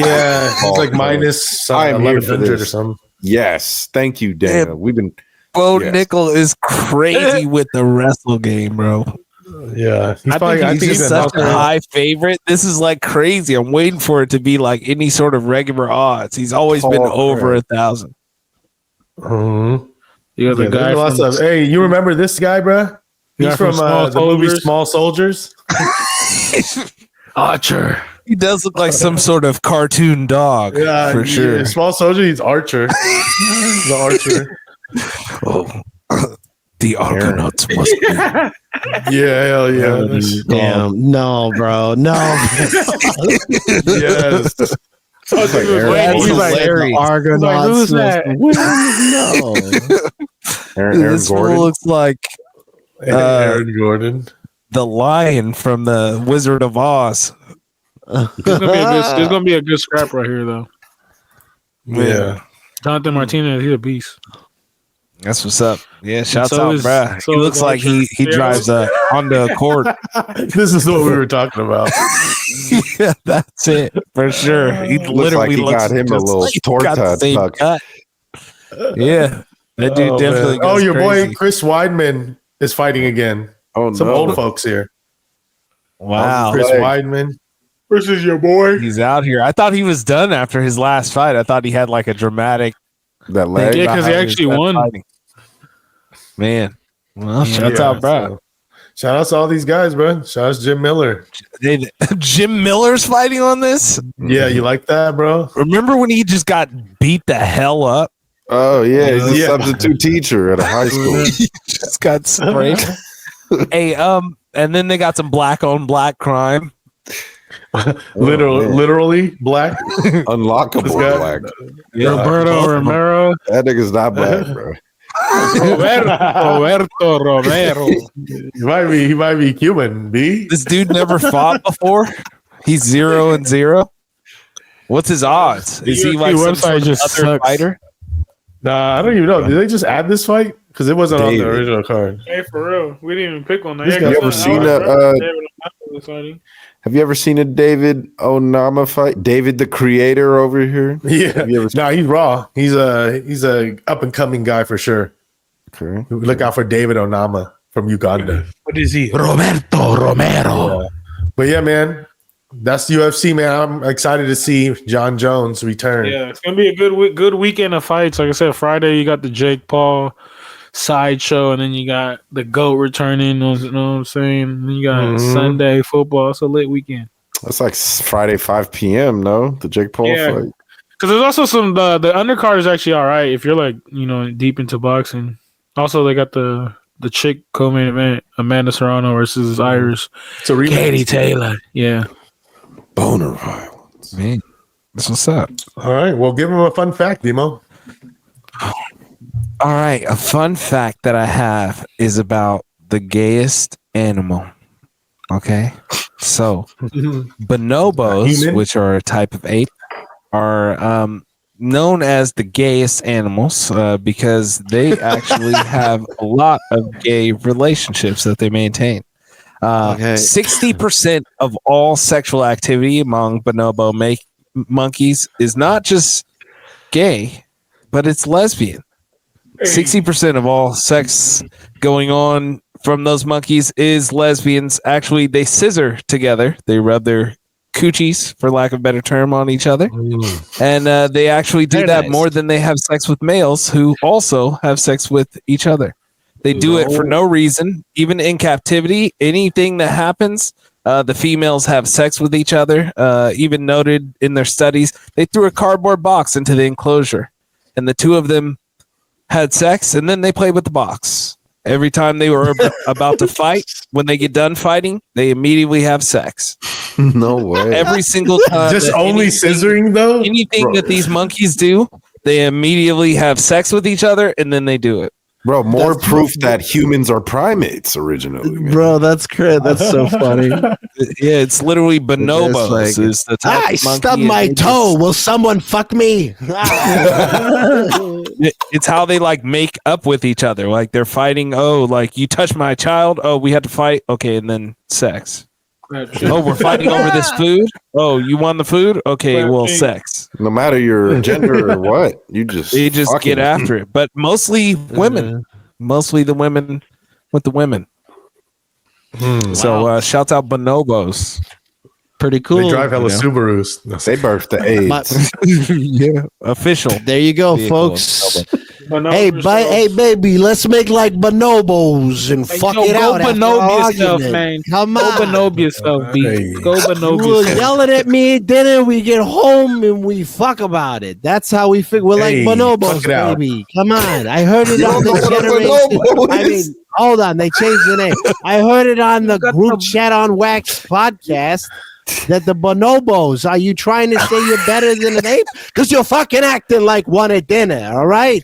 of he's Paul like Craig. minus I am here for 1100 or this. something. Yes, thank you, Dana. Yeah. We've been Bo Yes. Nickel is crazy with the wrestle game, bro. Yeah, he's I probably. think I think He's he's such a a high favorite. This is like crazy. I'm waiting for it to be like any sort of regular odds. He's always been Paul over Craig. 1,000. You got the guy lots from, of. Hey, you remember this guy, bro? Guy He's from from Small the movie Soldiers? Small Soldiers. Archer. He does look like some sort of cartoon dog, for sure. Yeah, Small Soldier. He's Archer. The Archer. Oh, the Argonauts must be. Yeah, hell yeah. That's- Damn, no, bro, no. yes. like Aaron Wait, Gordon. he's like, hilarious. Argonauts. who's that? No. Aaron This fool Gordon. looks like Aaron Gordon. the lion from the Wizard of Oz. There's gonna be a good scrap right here, though. Yeah. Jonathan Martinez, he's a beast. That's what's up. Yeah, shouts So out, is- bruh. so He is looks like he Archer. drives a Honda Accord. This is what we were talking about. Yeah, that's it for sure. He Looks literally like he got him a just little like he got the torta same tuck. cut. Yeah, that dude definitely. Man. Oh, goes your crazy. boy Chris Weidman is fighting again. Oh Some no. old folks here. Wow, Chris Leg. Weidman versus your boy. he's out here. I thought he was done after his last fight. I thought he had like a dramatic. That leg. Yeah, about 'cause he how actually was done won. fighting. Man, well, shouts Yeah, out, bro. so- shout out to all these guys, bro. Shout out to Jim Miller. Jim Miller's fighting on this. Yeah, you like that, bro? Remember when he just got beat the hell up? Oh yeah, he's a Yeah. substitute teacher at a high school. He just got sprayed. Hey, and then they got some black on black crime. Literally black. Unlockable This guy- black. Roberto Romero. That nigga's not black, bro. Roberto Romero. He might be Cuban, B. This dude never fought before. He's 0-0. What's his odds? Is he UFC like some website sort of just other sucks. fighter? Nah, I don't even know. Did they just add this fight? Because it wasn't on the David. original card. Hey, for real, we didn't even pick on that. This guy- You ever seen Have you ever seen a David Onama fight? David the Creator over here. Yeah. Have you ever No, he's raw. He's a up and coming guy for sure. Okay. Look out for David Onama from Uganda. What is he? Roberto Romero. But yeah, man, that's UFC, man. I'm excited to see John Jones return. Yeah, it's gonna be a good weekend of fights. Like I said, Friday you got the Jake Paul sideshow, and then you got the GOAT returning. You know what I'm saying? And then you got Mhm. Sunday football. It's a lit weekend. That's like Friday 5 p.m. No, the Jake Paul Yeah. fight. Because there's also some the undercard is actually all right if you're like deep into boxing. Also, they got the chick co-main event, Amanda Serrano versus Iris It's a rematch. Katie Taylor. Yeah. Boner violence. Man, that's what's up. All right. Well, give him a fun fact, Demo. All right, a fun fact that I have is about the gayest animal. Okay, so bonobos, Human? which are a type of ape, are known as the gayest animals because they actually have a lot of gay relationships that they maintain. 60% of all sexual activity among bonobo monkeys is not just gay, but it's lesbian. 60% of all sex going on from those monkeys is lesbians. Actually, they scissor together. They rub their coochies, for lack of a better term, on each other. And they actually do that more than they have sex with males who also have sex with each other. They do it for no reason. Even in captivity, anything that happens, the females have sex with each other. Even noted in their studies, they threw a cardboard box into the enclosure, and the two of them had sex, and then they played with the box. Every time they were about to fight, when they get done fighting, they immediately have sex. No way. Every single time. Just only scissoring though? Anything that these monkeys do, they immediately have sex with each other, and then they do it. Bro, more proof that humans are primates originally. Man. Bro, that's great. That's so funny. Yeah, it's literally bonobos. Like, is the type I of monkey stubbed my and toe. Will someone fuck me? it's how they like make up with each other. Like they're fighting. Oh, like you touched my child. Oh, we had to fight. Okay, and then sex. Oh, we're fighting over this food. Oh, you want the food? Okay, well, sex. No matter your gender or what, you just get after it. But mostly women. Mostly the women with the women. So shouts out bonobos. Pretty cool. They drive hella Subarus. They birthed the AIDS. Yeah, official. There you go, folks. Hey, baby, let's make like bonobos and fuck it out. Go bonobo yourself, man. Come on. Go bonobo yourself, B. Go bonobo You were yourself. yelling at me at dinner. We get home and we fuck about it. That's how we figure. We're like bonobos, fuck it out. baby. Come on. I heard it on the generation. I mean, hold on. They changed the name. I heard it on the group chat on Wax podcast. That the bonobos, are you trying to say you're better than an ape? Because you're fucking acting like one at dinner, all right?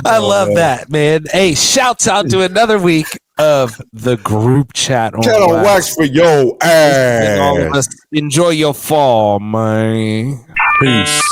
I love that, man. Hey, shouts out to another week of the group chat on Chat on Wax. Wax for your And all of ass. us enjoy your fall, man. Peace.